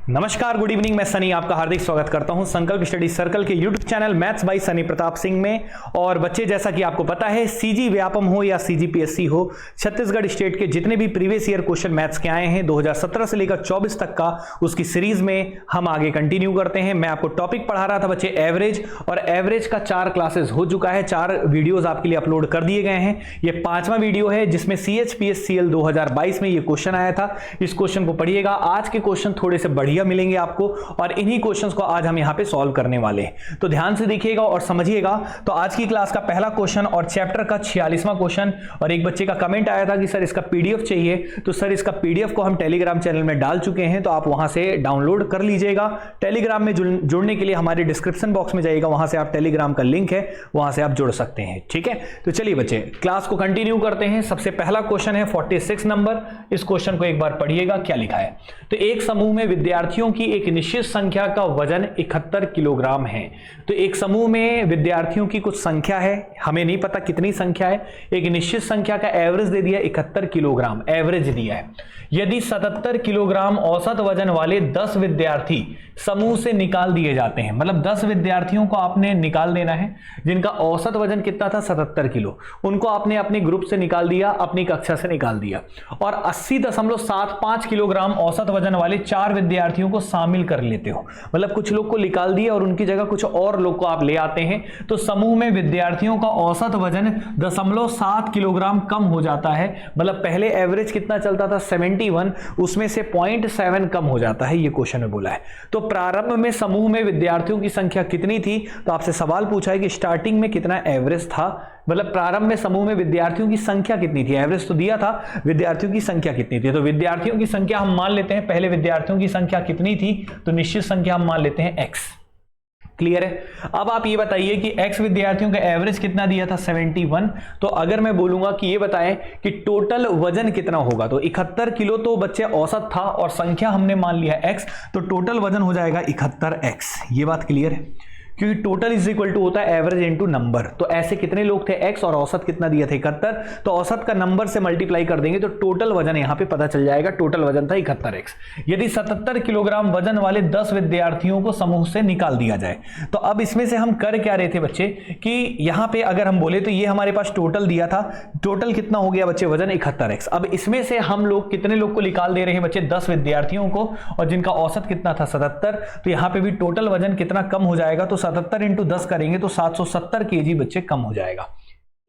नमस्कार, good evening. मैं सनी आपका हार्दिक स्वागत करता हूं संकल्प स्टडी सर्कल के YouTube channel maths by Sunny Pratap Singh में। और बच्चे, जैसा कि आपको पता है, सीजी व्यापम हो या सीजीपीएससी हो, छत्तीसगढ़ स्टेट के जितने भी प्रीवियस ईयर क्वेश्चन मैथ्स के आए हैं 2017 से लेकर 24 तक का, उसकी सीरीज में हम आगे कंटिन्यू करते हैं। मैं आपको टॉपिक पढ़ा रहा था बच्चे एवरेज, और एवरेज का 4 क्लासेस हो चुका है, 4 वीडियोज आपके लिए अपलोड कर दिए गए हैं। ये 5वां वीडियो है जिसमें CHPSCL 2022 में ये क्वेश्चन आया था। इस क्वेश्चन को पढ़िएगा। आज के क्वेश्चन थोड़े से बढ़िया मिलेंगे आपको, और इन्हीं क्वेश्चंस को आज हम यहां पे सॉल्व करने वाले हैं। तो ध्यान से देखिएगा और समझिएगा। तो आज की क्लास का पहला क्वेश्चन और चैप्टर का 46वां क्वेश्चन। और एक बच्चे का कमेंट आया था कि सर इसका पीडीएफ चाहिए, तो सर इसका पीडीएफ को हम टेलीग्राम चैनल में डाल चुके हैं, तो आप वहां से डाउनलोड कर लीजिएगा। टेलीग्राम में जुड़ने के लिए हमारे डिस्क्रिप्शन बॉक्स में जाइएगा, वहां से आप टेलीग्राम का लिंक है, वहां से आप जुड़ सकते हैं। ठीक है, तो चलिए बच्चे क्लास को कंटिन्यू करते हैं। सबसे पहला क्वेश्चन है 46 नंबर। इस क्वेश्चन को एक बार पढ़िएगा क्या लिखा है। तो एक समूह में विद्यार्थियों की एक निश्चित संख्या का वजन 71 किलोग्राम है। तो एक समूह में विद्यार्थियों की कुछ संख्या है, हमें नहीं पता कितनी संख्या है। एक निश्चित संख्या का एवरेज दे दिया 71 किलोग्राम, एवरेज दिया है। यदि 77 किलोग्राम औसत वजन वाले 10 विद्यार्थी समूह से निकाल दिए जाते हैं, मतलब 10 विद्यार्थियों को आपने निकाल देना है जिनका औसत वजन कितना था 77 किलो, उनको आपने अपने ग्रुप से निकाल दिया, अपनी कक्षा से निकाल दिया। और 80.75 किलोग्राम औसत वजन वाले 4 विद्यार्थियों को शामिल कर लेते हो, मतलब कुछ लोग को निकाल दिया और उनकी जगह कुछ और लोग को आप ले आते हैं, तो समूह में विद्यार्थियों का औसत वजन 0.7 किलोग्राम कम हो जाता है। मतलब पहले एवरेज कितना चलता था 71, उसमें से 0.7 कम हो जाता है, ये क्वेश्चन में बोला है। तो प्रारंभ में समूह में विद्यार्थियों की संख्या कितनी थी, तो आपसे सवाल पूछा है कि स्टार्टिंग में कितना एवरेज था, मतलब प्रारंभ में समूह में विद्यार्थियों की संख्या कितनी थी। एवरेज तो दिया था, विद्यार्थियों की संख्या कितनी थी। तो विद्यार्थियों की संख्या हम मान लेते हैं, पहले विद्यार्थियों की संख्या कितनी थी, तो निश्चित संख्या हम मान लेते हैं x। क्लियर है। अब आप ये बताइए कि x विद्यार्थियों का एवरेज कितना दिया था 71। तो अगर मैं बोलूंगा कि ये बताएं कि टोटल वजन कितना होगा, तो 71 किलो तो बच्चे औसत था और संख्या हमने मान लिया x, तो टोटल वजन हो जाएगा 71x। ये बात क्लियर है, क्योंकि टोटल इज इक्वल टू होता है एवरेज इनटू नंबर। तो ऐसे कितने लोग थे x और औसत कितना दिया था 71, तो औसत का नंबर से मल्टीप्लाई कर देंगे तो टोटल वजन यहां पे पता चल जाएगा। टोटल वजन था 71x। यदि 77 किलोग्राम वजन वाले 10 विद्यार्थियों को समूह से निकाल दिया जाए, तो अब इसमें से हम कर क्या रहे थे बच्चे कि यहां पे अगर हम बोले तो ये हमारे पास टोटल दिया था, टोटल कितना हो गया बच्चे वजन 71x। अब इसमें से हम लोग कितने लोग को निकाल दे रहे हैं बच्चे 10 विद्यार्थियों को, और जिनका औसत कितना था 77, तो यहां पे भी टोटल वजन कितना कम हो जाएगा, तो 77 इंटू 10 करेंगे तो 770 केजी बच्चे कम हो जाएगा।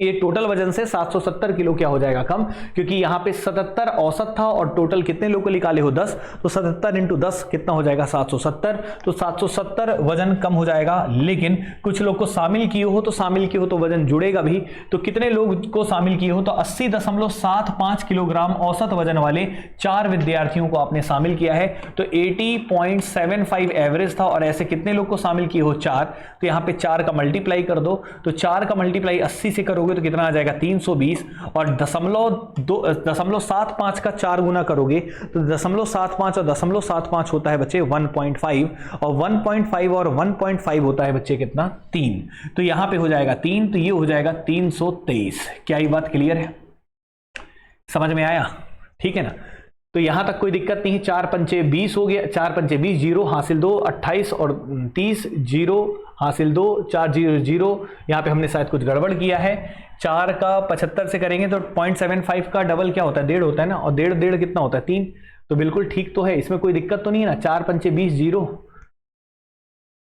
ये टोटल वजन से 770 किलो क्या हो जाएगा कम, क्योंकि यहां पे 77 औसत था और टोटल कितने लोग को निकाले हो 10, तो 77 इंटू 10 कितना हो जाएगा 770, तो 770 वजन कम हो जाएगा। लेकिन कुछ लोग को शामिल किए हो, तो शामिल किए हो तो वजन जुड़ेगा भी। तो कितने लोग को शामिल किए हो, तो 80.75 किलोग्राम औसत वजन वाले 4 विद्यार्थियों को आपने शामिल किया है, तो 80.75 एवरेज था। और ऐसे कितने लोग को शामिल किए हो 4, तो यहां पे 4 का मल्टीप्लाई कर दो, तो 4 का मल्टीप्लाई 80 से करोगे तो कितना आ जाएगा 320, और 0.75 का 4 गुना करोगे तो 0.75 और 0.75 होता है बच्चे 1.5, और 1.5 और 1.5 होता है बच्चे कितना 3, तो यहां पे हो जाएगा 3, तो ये हो जाएगा 323। क्या ये बात क्लियर है, समझ में आया? ठीक है ना। तो यहां तक कोई दिक्कत नहीं। 4 पंचे 20 हो गया, 4 पंचे 20, 0 हासिल 2, 28 और 30, 0 हासिल 2, 4 0 0। यहां पे हमने शायद कुछ गड़बड़ किया है। 4 का 75 से करेंगे तो 0.75 का डबल क्या होता है 1.5 होता है ना, और 1.5 कितना होता है 3, तो बिल्कुल ठीक तो है, इसमें कोई दिक्कत तो नहीं है ना। 4 पंचे 20, 0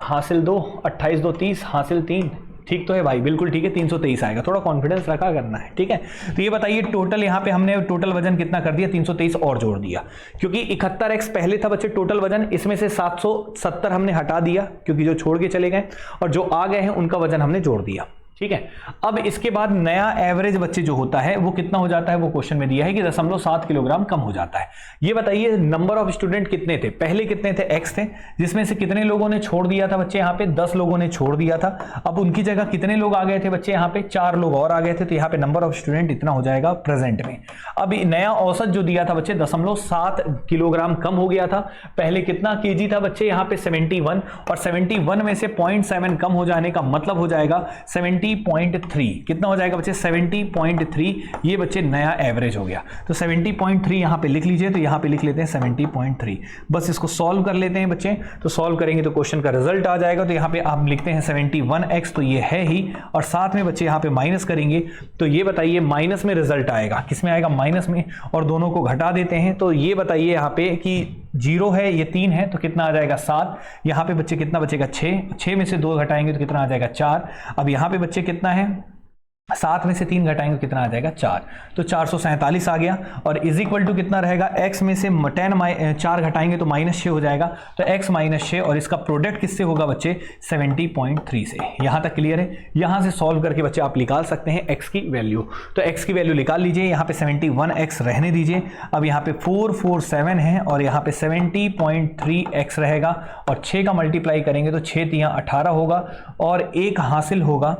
हासिल 2, 28 2 30 हासिल 3, ठीक तो है भाई, बिल्कुल ठीक है, 323 आएगा। थोड़ा कॉन्फिडेंस रखा करना है, ठीक है। तो ये बताइए टोटल यहाँ पे हमने टोटल वजन कितना कर दिया 323 और जोड़ दिया, क्योंकि 71x पहले था बच्चे टोटल वजन, इसमें से 770 हमने हटा दिया क्योंकि जो छोड़ के चले गए, और जो आ गए हैं उनका वजन हमने जोड़ दिया। ठीक है। अब इसके बाद नया एवरेज बच्चे जो होता है वो कितना हो जाता है, वो क्वेश्चन में दिया है कि 0.7 किलोग्राम कम हो जाता है। ये बताइए नंबर ऑफ स्टूडेंट कितने थे, पहले कितने थे x थे, जिसमें से कितने लोगों ने छोड़ दिया था बच्चे, यहाँ पे 10 लोगों ने छोड़ दिया था। अब उनकी जगह कितने लोग आ गए थे बच्चे, यहाँ पे 4 लोग और आ गए थे, तो यहाँ पे नंबर ऑफ स्टूडेंट इतना हो जाएगा प्रेजेंट में। अब नया औसत जो दिया था बच्चे 0.7 किलोग्राम कम हो गया था। पहले कितना केजी था बच्चे, यहाँ पे 71, और 71 में से 0.7 कम हो जाने का मतलब हो जाएगा 71 70.3 कितना हो जाएगा बच्चे 70.3, ये बच्चे नया एवरेज हो गया। तो 70.3 यहाँ पे लिख लीजिए, तो यहाँ पे लिख लेते हैं 70.3। बस इसको सॉल्व कर लेते हैं बच्चे, तो सॉल्व करेंगे तो क्वेश्चन का रिजल्ट आ जाएगा। तो यहाँ पे आप लिखते हैं 71x, तो ये है ही, और साथ में बच्चे यहाँ पे माइनस करेंगे, तो ये बताइए माइनस में रिजल्ट आएगा, किसमें आएगा माइनस में, और दोनों को घटा देते हैं। तो ये बताइए यहाँ पे कि 0 है, ये 3 है, तो कितना आ जाएगा 7। यहाँ पे बच्चे कितना बचेगा 6 में से 2 घटाएंगे तो कितना आ जाएगा 4। अब यहाँ पे बच्चे कितना है 7 में से 3 घटाएंगे कितना आ जाएगा 4, तो 447 आ गया। और इज इक्वल टू कितना रहेगा, x में से 4 घटाएंगे तो -6 हो जाएगा, तो x -6, और इसका प्रोडक्ट किससे होगा बच्चे 70.3 से। यहां तक क्लियर है। यहां से सॉल्व करके बच्चे आप निकाल सकते हैं x की वैल्यू, तो x की वैल्यू निकाल लीजिए। यहाँ पे 71x रहने दीजिए। अब यहाँ पे 447 है और यहाँ पे 70.3x रहेगा, और 6 का मल्टीप्लाई करेंगे तो 6 तियां 18 होगा, और 1 हासिल होगा।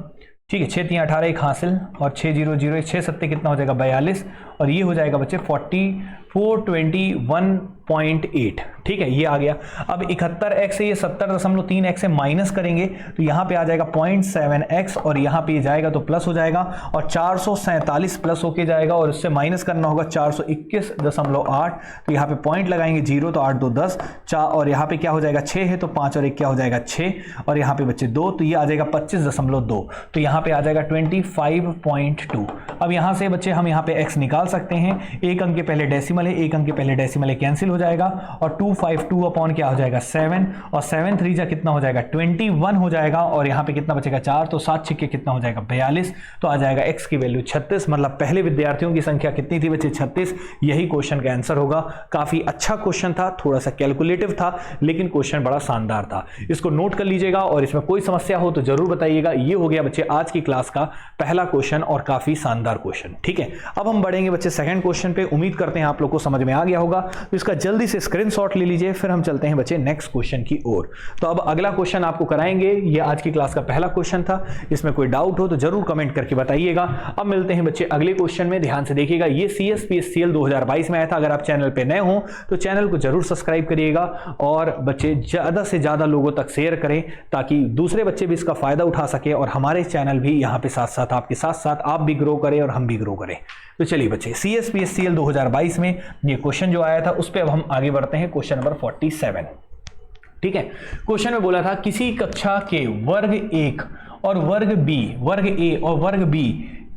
ठीक है, 6 तियां 18, 1 हासिल, और 6 0 0 6 सत्ते कितना हो जाएगा 42, और ये हो जाएगा बच्चे 421.8। ठीक है, ये आ गया। अब 71x से ये 70.3x से माइनस करेंगे तो यहाँ पे आ जाएगा 0.7x, और यहाँ पे जाएगा तो प्लस हो जाएगा, और 447 प्लस होके जाएगा, और इससे माइनस करना होगा 421.8, तो यहाँ पे पॉइंट लगाएंगे 0, तो 8 2 10 4, और यहाँ पे क्या हो जाएगा 6 है, तो 5 और 1 क्या हो जाएगा 6, और यहाँ पे बच्चे 2, तो ये आ जाएगा 25.2, तो यहाँ पे आ जाएगा 25.2। अब यहाँ से बच्चे हम यहाँ पे x निकाल सकते हैं। एक अंक के पहले डेसिमल है, एक अंक के पहले डेसिमल है, कैंसिल हो जाएगा, और 252 अपॉन क्या हो जाएगा 7, और 7 3 जा कितना हो जाएगा 21 हो जाएगा, और यहाँ पे कितना बचेगा 4, तो 7 छिक्के कितना हो जाएगा 42, तो आ जाएगा x की वैल्यू 36। मतलब पहले विद्यार्थियों की संख्या कितनी थी बच्चे 36। यही क्वेश्चन का आंसर होगा। काफी अच्छा क्वेश्चन था, थोड़ा सा कैलकुलेटिव था, लेकिन क्वेश्चन बड़ा शानदार था। इसको नोट कर लीजिएगा, और इसमें कोई समस्या हो तो जरूर बताइएगा। ये हो गया बच्चे आज की क्लास का पहला क्वेश्चन, और काफी शानदार क्वेश्चन। ठीक है, अब हम बढ़ेंगे बच्चे सेकंड क्वेश्चन पे। उम्मीद करते हैं आप लोग को समझ में आ गया होगा, तो इसका जल्दी से स्क्रीनशॉट ले लीजिए, फिर हम चलते हैं बच्चे नेक्स्ट क्वेश्चन की ओर। तो अब अगला क्वेश्चन आपको कराएंगे। ये आज की क्लास का पहला क्वेश्चन था, इसमें कोई डाउट हो तो जरूर कमेंट करके बताइएगा। अब मिलते हैं बच्चे अगले क्वेश्चन में। ध्यान से देखिएगा, ये CSPSCL 2022 में आया था। अगर आप चैनल पे नए हो तो चैनल को जरूर सब्सक्राइब करिएगा, और बच्चे ज्यादा से ज्यादा लोगों तक शेयर करें, ताकि दूसरे बच्चे भी इसका फायदा उठा सके, और हमारे चैनल भी यहाँ पे साथ साथ आपके साथ साथ आप भी ग्रो करें और हम भी ग्रो करें। तो चलिए बच्चे, CSPSCL 2022 में ये क्वेश्चन जो आया था उस पर अब हम आगे बढ़ते हैं। Question number 47। ठीक है, क्वेश्चन में बोला था किसी कक्षा के वर्ग 1 और वर्ग B, वर्ग A और वर्ग B,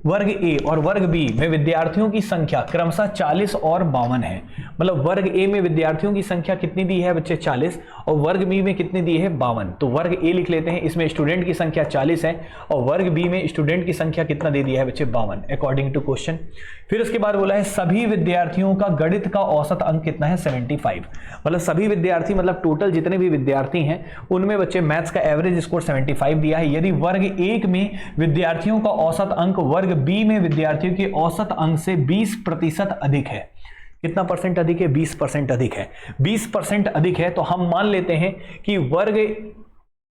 वर्ग A और वर्ग B में विद्यार्थियों की संख्या क्रमशः 40 और 52 है। मतलब वर्ग A में विद्यार्थियों की संख्या कितनी दी है बच्चे 40, और वर्ग B में कितनी दी है 52। तो वर्ग A लिख लेते हैं, इसमें स्टूडेंट की संख्या 40 है, और वर्ग B में स्टूडेंट की संख्या कितना दे दिया है बच्चे 52 अकॉर्डिंग टू क्वेश्चन। फिर उसके बाद बोला है सभी विद्यार्थियों का गणित का औसत अंक कितना है 75। मतलब सभी विद्यार्थी, मतलब टोटल जितने भी विद्यार्थी हैं उनमें बच्चे मैथ्स का एवरेज स्कोर 75 दिया है। यदि वर्ग 1 में विद्यार्थियों का औसत अंक वर्ग B में विद्यार्थियों के औसत अंक से 20% अधिक है। कितना परसेंट अधिक है 20% अधिक है। 20% अधिक है, तो हम मान लेते हैं कि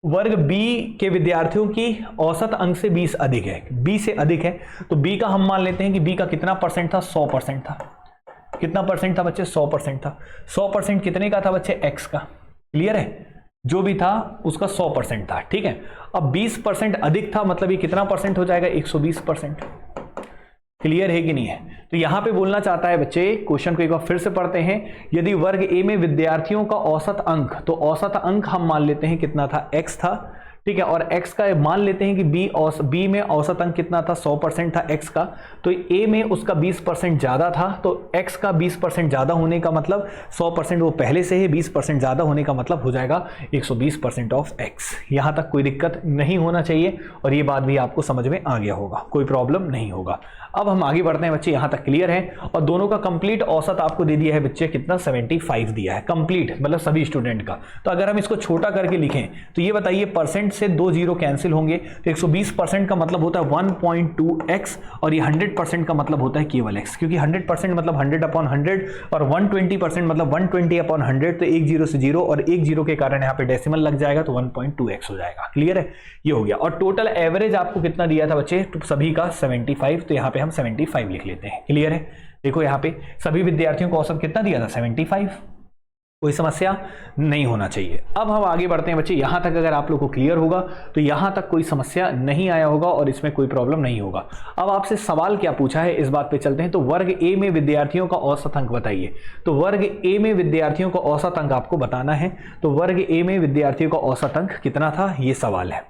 वर्ग B के विद्यार्थियों की औसत अंक से 20 अधिक है, B से अधिक है, तो B का हम मान लेते हैं कि B का कितना परसेंट था 100% था। कितना परसेंट था बच्चे 100% था। 100% कितने का था बच्चे x का, क्लियर है, जो भी था उसका 100% था। ठीक है, अब 20% अधिक था, मतलब ये कितना परसेंट हो जाएगा 120%। क्लियर है कि नहीं है। तो यहां पे बोलना चाहता है बच्चे, क्वेश्चन को एक बार फिर से पढ़ते हैं। यदि वर्ग A में विद्यार्थियों का औसत अंक, तो औसत अंक हम मान लेते हैं कितना था x था। ठीक है, और x का मान लेते हैं कि B में औसत अंक कितना था 100% था x का, तो A में उसका 20% ज्यादा था, तो x का 20% ज्यादा होने का मतलब 100% वो पहले से है, 20% ज्यादा होने का मतलब हो जाएगा 120% ऑफ x। यहां तक कोई दिक्कत नहीं होना चाहिए, और ये बात भी आपको समझ में आ गया होगा, कोई प्रॉब्लम नहीं होगा। अब हम आगे बढ़ते हैं बच्चे, यहां तक क्लियर है। और दोनों का कंप्लीट औसत आपको दे दिया है बच्चे कितना 75 दिया है, कंप्लीट मतलब सभी स्टूडेंट का। तो अगर हम इसको छोटा करके लिखें तो ये बताइए परसेंट से 2 जीरो कैंसिल होंगे, तो 120% का मतलब होता है 1.2x, और ये 100% का मतलब होता है केवल x, क्योंकि 100% मतलब 100/100, और 120% मतलब 120/100, तो एक जीरो से जीरो, और एक जीरो के कारण यहाँ पे डेसिमल लग जाएगा, तो 1.2x हो जाएगा। क्लियर है, ये हो गया। और टोटल एवरेज आपको कितना दिया था बच्चे सभी का 75, तो यहाँ पे हम 75 लिख लेते हैं। क्लियर है, देखो यहाँ पे सभी विद्यार्थियों को औसत कितना दिया था 75। कोई समस्या नहीं होना चाहिए। अब हम आगे बढ़ते हैं बच्चे, यहां तक अगर आप लोग को क्लियर होगा तो यहां तक कोई समस्या नहीं आया होगा और इसमें कोई प्रॉब्लम नहीं होगा। अब आपसे सवाल क्या पूछा है इस बात पे चलते हैं। तो वर्ग ए में विद्यार्थियों का औसत अंक बताइए। तो वर्ग ए में विद्यार्थियों का औसत अंक आपको बताना है। तो वर्ग ए में विद्यार्थियों का औसत अंक कितना था, ये सवाल है।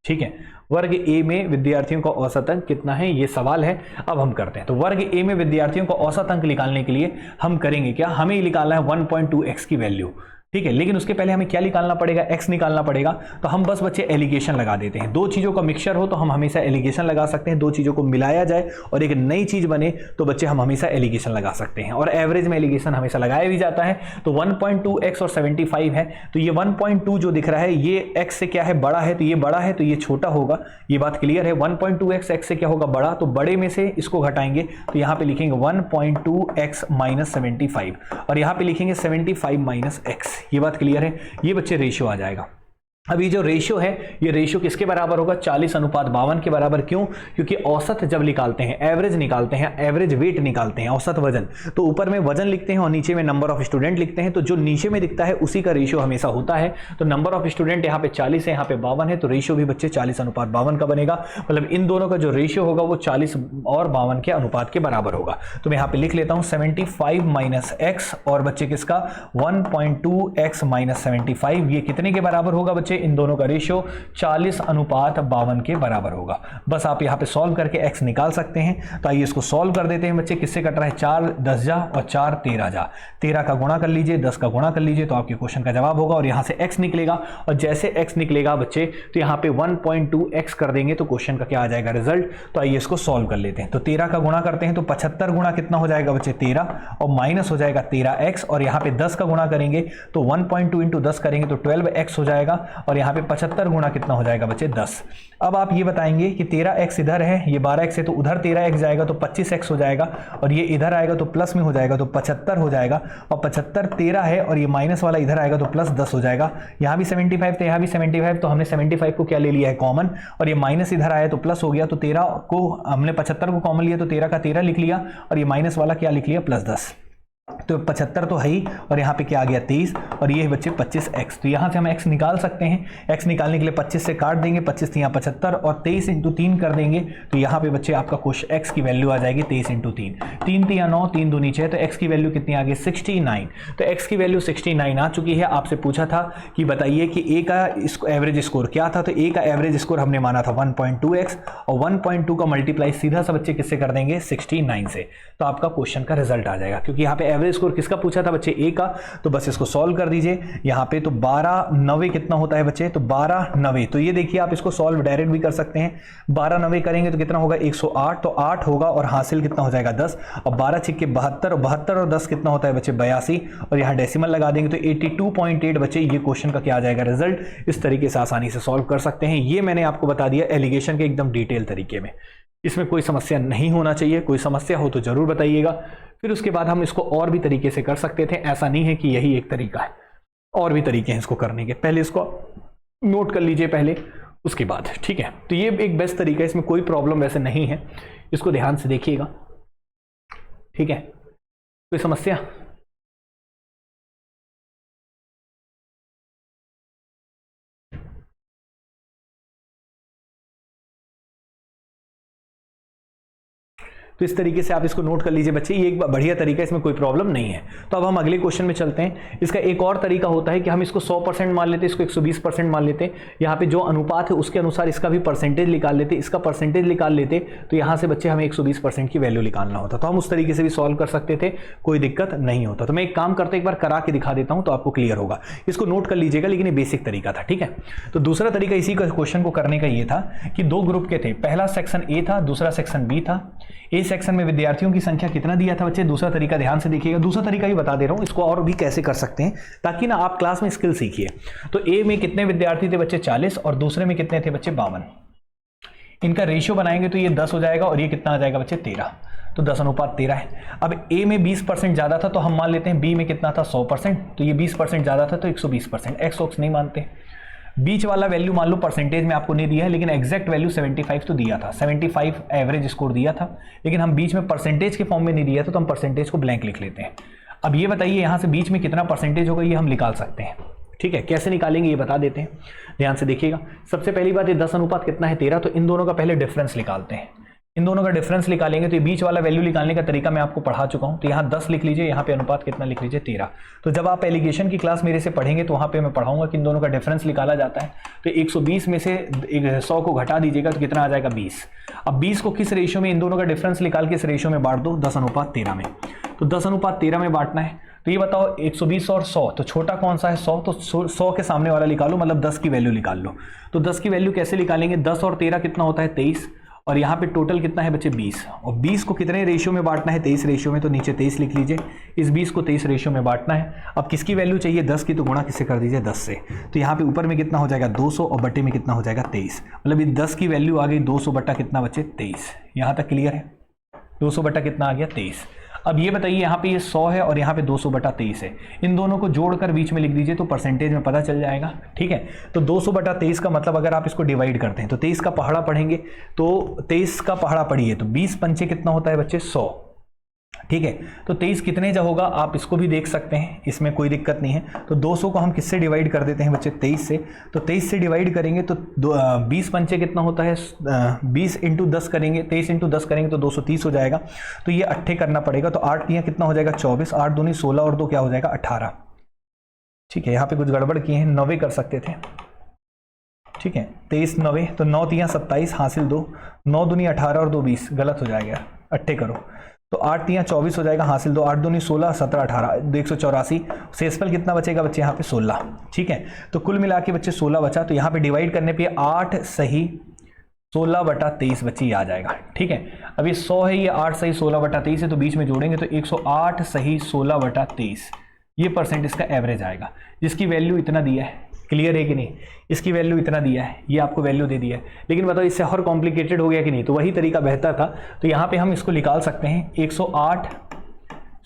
ठीक है, वर्ग ए में विद्यार्थियों का औसत अंक कितना है, ये सवाल है। अब हम करते हैं। तो वर्ग ए में विद्यार्थियों का औसत अंक निकालने के लिए हम करेंगे क्या, हमें निकालना है 1.2x की वैल्यू। ठीक है, लेकिन उसके पहले हमें क्या निकालना पड़ेगा, x निकालना पड़ेगा। तो हम बस बच्चे एलिगेशन लगा देते हैं। दो चीज़ों का मिक्सचर हो तो हम हमेशा एलिगेशन लगा सकते हैं। दो चीज़ों को मिलाया जाए और एक नई चीज़ बने तो बच्चे हम हमेशा एलिगेशन लगा सकते हैं, और एवरेज में एलिगेशन हमेशा लगाया भी जाता है। तो 1.2x और 75 है, तो ये 1.2 जो दिख रहा है ये x से क्या है, बड़ा है, तो ये बड़ा है तो ये छोटा होगा। ये बात क्लियर है। 1.2x x से क्या होगा, बड़ा, तो बड़े में से इसको घटाएंगे तो यहाँ पे लिखेंगे 1.2x माइनस 75 और यहाँ पे लिखेंगे 75 माइनस x। ये बात क्लियर है। ये बच्चे रेशियो आ जाएगा। अब ये जो रेशियो है, ये रेशियो किसके बराबर होगा, 40:52 के बराबर। क्यों, क्योंकि औसत जब निकालते हैं, एवरेज निकालते हैं, एवरेज वेट निकालते हैं, औसत वजन, तो ऊपर में वजन लिखते हैं और नीचे में नंबर ऑफ स्टूडेंट लिखते हैं। तो जो नीचे में दिखता है उसी का रेशियो हमेशा होता है। तो नंबर ऑफ स्टूडेंट यहाँ पे 40 है, यहाँ पे 52 है, तो रेशियो भी बच्चे 40:52 का बनेगा। मतलब इन दोनों का जो रेशियो होगा वो 40 और 52 के अनुपात के बराबर होगा। तो मैं यहाँ पे लिख लेता हूँ 75 माइनस एक्स और बच्चे किसका 1.2x माइनस 75, ये कितने के बराबर होगा बच्चे, इन दोनों का रेशियो 40:52 के बराबर होगा। बस आप यहां पे सॉल्व करके x निकाल सकते हैं। तो आइए इसको सॉल्व कर देते हैं बच्चे। किससे कट रहा है, 4 10 जा और 4 13 जा, 13 का गुणा कर लीजिए, 10 का गुणा कर लीजिए, तो आपके क्वेश्चन का जवाब होगा। और यहां से x निकलेगा, और जैसे x निकलेगा बच्चे तो यहां पे 1.2x कर देंगे तो क्वेश्चन का क्या आ जाएगा, रिजल्ट। तो आइए इसको सॉल्व कर लेते हैं। तो 13 का गुणा करते हैं तो 75 गुणा कितना हो जाएगा बच्चे, 13, और माइनस हो जाएगा 13x, और यहां पे 10 का गुणा करेंगे तो 1.2 इंटू 10 करेंगे तो 12x हो जाएगा, और यहाँ पे 75 गुणा कितना हो जाएगा बच्चे, 10। अब आप ये बताएंगे कि 13x इधर है, ये 12x है, तो उधर 13x जाएगा तो 25x हो जाएगा, और ये इधर आएगा तो प्लस में हो जाएगा तो 75 हो जाएगा, और 75 13 है, और ये माइनस वाला इधर आएगा तो प्लस 10 हो जाएगा। यहाँ भी 75 तो यहाँ भी 75, तो हमने 75 को क्या ले लिया है, कॉमन, और ये माइनस इधर आया तो प्लस हो गया। तो 13 को हमने 75 को कॉमन लिया तो 13 का 13 लिख लिया, और ये माइनस वाला क्या लिख लिया, प्लस 10। तो 75 तो है ही, और यहाँ पे क्या आ गया 23, और ये है बच्चे 25x। तो यहाँ से हम x निकाल सकते हैं। x निकालने के लिए 25 से काट देंगे, 25 यहाँ 75, और 23 इंटू 3 कर देंगे तो यहाँ पे बच्चे आपका क्वेश्चन x की वैल्यू आ जाएगी 23 इंटू 3, 3 3 9, 3 2 नीचे है, तो x की वैल्यू कितनी आ गई, 69। तो x की वैल्यू 69 आ चुकी है। आपसे पूछा था कि बताइए कि a का एवरेज स्कोर क्या था, तो a का एवरेज स्कोर हमने माना था 1.2x, और 1.2 का मल्टीप्लाई सीधा सा बच्चे किससे कर देंगे, 69 से। तो आपका क्वेश्चन का रिजल्ट आ जाएगा, क्योंकि यहाँ पे एवरेज स्कोर किसका पूछा था बच्चे, ए का। तो बस इसको सॉल्व कर दीजिए यहाँ पे। तो 12 90 कितना होता है बच्चे, तो 12 90, तो ये देखिए आप इसको सॉल्व डायरेक्ट भी कर सकते हैं। 12 90 करेंगे तो कितना होगा, 108, तो 8 होगा, और हासिल कितना हो जाएगा 10, और 12 छिक्के 72, और 72 और 10 कितना होता है बच्चे 82, और यहाँ डेसिमल लगा देंगे तो 82.8 बच्चे, ये क्वेश्चन का क्या आ जाएगा, रिजल्ट। इस तरीके से आसानी से सॉल्व कर सकते हैं। ये मैंने आपको बता दिया एलिगेशन के एकदम डिटेल तरीके में, इसमें कोई समस्या नहीं होना चाहिए। कोई समस्या हो तो जरूर बताइएगा। फिर उसके बाद हम इसको और भी तरीके से कर सकते थे, ऐसा नहीं है कि यही एक तरीका है, और भी तरीके हैं इसको करने के। पहले इसको नोट कर लीजिए पहले, उसके बाद, ठीक है। तो ये एक बेस्ट तरीका है, इसमें कोई प्रॉब्लम वैसे नहीं है, इसको ध्यान से देखिएगा, ठीक है। कोई समस्या, तो इस तरीके से आप इसको नोट कर लीजिए बच्चे, ये एक बढ़िया तरीका है, इसमें कोई प्रॉब्लम नहीं है। तो अब हम अगले क्वेश्चन में चलते हैं। इसका एक और तरीका होता है कि हम इसको 100% मान लेते हैं, इसको 120% मान लेते हैं। यहाँ पे जो अनुपात है उसके अनुसार इसका भी परसेंटेज निकाल लेते, इसका परसेंटेज निकाल लेते, तो यहाँ से बच्चे हमें 120% की वैल्यू निकालना होता। तो हम उस तरीके से भी सॉल्व कर सकते थे, कोई दिक्कत नहीं होता। तो मैं एक काम करते एक बार करा के दिखा देता हूँ तो आपको क्लियर होगा। इसको नोट कर लीजिएगा, लेकिन ये बेसिक तरीका था, ठीक है। तो दूसरा तरीका इसी क्वेश्चन को करने का ये था कि दो ग्रुप के थे, पहला सेक्शन ए था, दूसरा सेक्शन बी था। ए सेक्शन में विद्यार्थियों की संख्या कितना दिया था बच्चे, दूसरा तरीका ध्यान से देखिएगा। दूसरा तरीका भी बता दे रहा हूं, इसको और भी कैसे कर सकते हैं ताकि ना आप क्लास में स्किल सीखिए। तो ए में कितने विद्यार्थी थे बच्चे, 40, और दूसरे में कितने थे बच्चे, 52। इनका रेशियो बनाएंगे तो ये 10 हो जाएगा, और ये कितना आ जाएगा बच्चे, 13। तो 10:13 है। अब ए में 20% ज्यादा था तो हम मान लेते हैं बी में कितना था, 100%, तो ये 20% ज्यादा था तो 120%। एक्स ऑक्स नहीं मानते। बीच वाला वैल्यू मान लो परसेंटेज में आपको नहीं दिया है, लेकिन एग्जैक्ट वैल्यू 75 तो दिया था, 75 एवरेज स्कोर दिया था, लेकिन हम बीच में परसेंटेज के फॉर्म में नहीं दिया था, तो हम परसेंटेज को ब्लैंक लिख लेते हैं। अब ये बताइए यहाँ से बीच में कितना परसेंटेज होगा, ये हम निकाल सकते हैं। ठीक है, कैसे निकालेंगे ये बता देते हैं, ध्यान से देखिएगा। सबसे पहली बात, ये 10 अनुपात कितना है 13, तो इन दोनों का पहले डिफरेंस निकालते हैं। इन दोनों का डिफरेंस निकालेंगे तो ये बीच वाला वैल्यू निकालने का तरीका मैं आपको पढ़ा चुका हूं। तो यहाँ 10 लिख लीजिए, यहाँ पे अनुपात कितना लिख लीजिए 13। तो जब आप एलिगेशन की क्लास मेरे से पढ़ेंगे तो वहाँ पे मैं पढ़ाऊंगा कि इन दोनों का डिफरेंस निकाला जाता है। तो 120 में से 100 को घटा दीजिएगा तो कितना आ जाएगा 20। अब 20 को किस रेशियो में, इन दोनों का डिफरेंस निकाल के इस रेशियो में बांट दो 10 अनुपात 13 में। तो 10 अनुपात 13 में बांटना है। तो ये बताओ 120 और 100, तो छोटा कौन सा है 100, तो 100 के सामने वाला निकालो, मतलब 10 की वैल्यू निकाल लो। तो 10 की वैल्यू कैसे निकालेंगे, 10 और 13 कितना होता है 23, और यहाँ पे टोटल कितना है बच्चे 20, और 20 को कितने रेशियो में बांटना है 23 रेशियो में, तो नीचे 23 लिख लीजिए। इस 20 को 23 रेशियो में बांटना है। अब किसकी वैल्यू चाहिए 10 की, तो गुणा किससे कर दीजिए 10 से। तो यहाँ पे ऊपर में कितना हो जाएगा 200 और बटे में कितना हो जाएगा 23, मतलब ये 10 की वैल्यू आ गई 200 बटा कितना बच्चे 23। यहाँ तक क्लियर है, 200 बटा कितना आ गया 23। अब ये बताइए यहाँ पे ये 100 है और यहाँ पे 200 बटा 23 है, इन दोनों को जोड़कर बीच में लिख दीजिए तो परसेंटेज में पता चल जाएगा। ठीक है, तो 200 बटा 23 का मतलब अगर आप इसको डिवाइड करते हैं तो 23 का पहाड़ा पढ़ेंगे, तो 23 का पहाड़ा पढ़िए तो 20 पंचे कितना होता है बच्चे 100। ठीक है, तो 23 कितने जा होगा आप इसको भी देख सकते हैं, इसमें कोई दिक्कत नहीं है। तो 200 को हम किससे डिवाइड कर देते हैं बच्चे 23 से, तो 23 से डिवाइड करेंगे तो 20 पंचे कितना होता है 20 इंटू 10 करेंगे, 23 इंटू 10 करेंगे तो 230 हो जाएगा। तो ये 8 करना पड़ेगा, तो 8 तियां कितना हो जाएगा 24, 8 दूनी 16 और 2 क्या हो जाएगा 18। ठीक है, यहाँ पे कुछ गड़बड़ किए हैं, 90 कर सकते थे। ठीक है, 23 90, तो 9 तियां 27 हासिल 2, 9 दूनी 18 और 2 20, गलत हो जाएगा, 8 करो तो 8 तियां 24 हो जाएगा हासिल 2, 8 दूनी 16 17 18 184, शेषफल कितना बचेगा बच्चे यहाँ पे 16। ठीक है, तो कुल मिला के बच्चे 16 बचा, तो यहाँ पे डिवाइड करने पे 8 सही 16 बटा 23 बच्चे ये आ जाएगा। ठीक है, अब ये 100 है, ये 8 सही 16 बटा 23 है, तो बीच में जोड़ेंगे तो 108 सही 16 बटा 23, ये परसेंट इसका एवरेज आएगा, जिसकी वैल्यू इतना दिया है। क्लियर है कि नहीं, इसकी वैल्यू इतना दिया है, ये आपको वैल्यू दे दिया है। लेकिन बताओ इससे और कॉम्प्लिकेटेड हो गया कि नहीं, तो वही तरीका बेहतर था। तो यहाँ पे हम इसको निकाल सकते हैं 108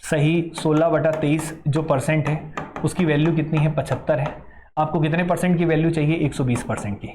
सही 16 बटा 23 जो परसेंट है उसकी वैल्यू कितनी है 75 है। आपको कितने परसेंट की वैल्यू चाहिए 120% की,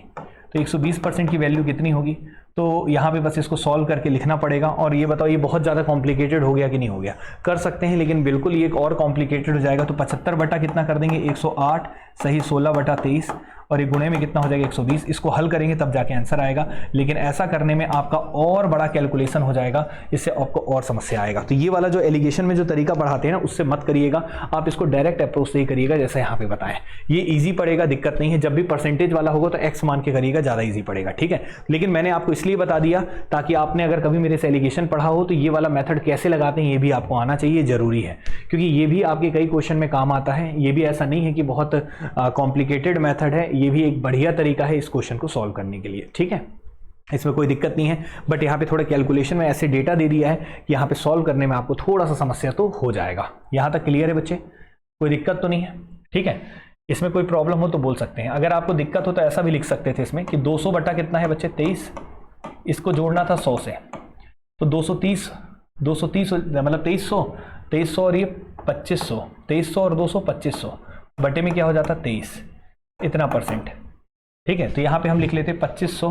तो 120% की वैल्यू कितनी होगी, तो यहाँ पे बस इसको सॉल्व करके लिखना पड़ेगा। और ये बताओ ये बहुत ज़्यादा कॉम्प्लिकेटेड हो गया कि नहीं हो गया, कर सकते हैं लेकिन बिल्कुल ये एक और कॉम्प्लिकेटेड हो जाएगा। तो 75 बटा कितना कर देंगे 108 सही 16 बटा 23, और ये गुणे में कितना हो जाएगा 120। इसको हल करेंगे तब जाके आंसर आएगा, लेकिन ऐसा करने में आपका और बड़ा कैलकुलेशन हो जाएगा, इससे आपको और समस्या आएगा। तो ये वाला जो एलिगेशन में जो तरीका पढ़ाते हैं ना उससे मत करिएगा, आप इसको डायरेक्ट अप्रोच से ही करिएगा जैसे यहाँ पे बताएं। ये ईजी पड़ेगा, दिक्कत नहीं है। जब भी परसेंटेज वाला होगा तो एक्स मान के करिएगा, ज़्यादा ईजी पड़ेगा। ठीक है, लेकिन मैंने आपको इसलिए बता दिया ताकि आपने अगर कभी मेरे से एलिगेशन पढ़ा हो तो ये वाला मेथड कैसे लगाते हैं ये भी आपको आना चाहिए, जरूरी है, क्योंकि ये भी आपके कई क्वेश्चन में काम आता है। ये भी ऐसा नहीं है कि बहुत कॉम्प्लिकेटेड मेथड है, ये भी एक बढ़िया तरीका है इस क्वेश्चन को सॉल्व करने के लिए। ठीक है, इसमें कोई दिक्कत नहीं है, बट यहाँ पे थोड़ा कैलकुलेशन में ऐसे डेटा दे दिया है कि यहाँ पे सॉल्व करने में आपको थोड़ा सा समस्या तो हो जाएगा। यहाँ तक क्लियर है बच्चे, कोई दिक्कत तो नहीं है? ठीक है, इसमें कोई प्रॉब्लम हो तो बोल सकते हैं। अगर आपको दिक्कत हो तो ऐसा भी लिख सकते थे इसमें कि 200 बटा कितना है बच्चे 23, इसको जोड़ना था 100 से, तो 230 मतलब 2300 और ये 2500, 2300 और 200 2500 बटे में क्या हो जाता 23, इतना परसेंट। ठीक है, तो यहाँ पे हम लिख लेते 2500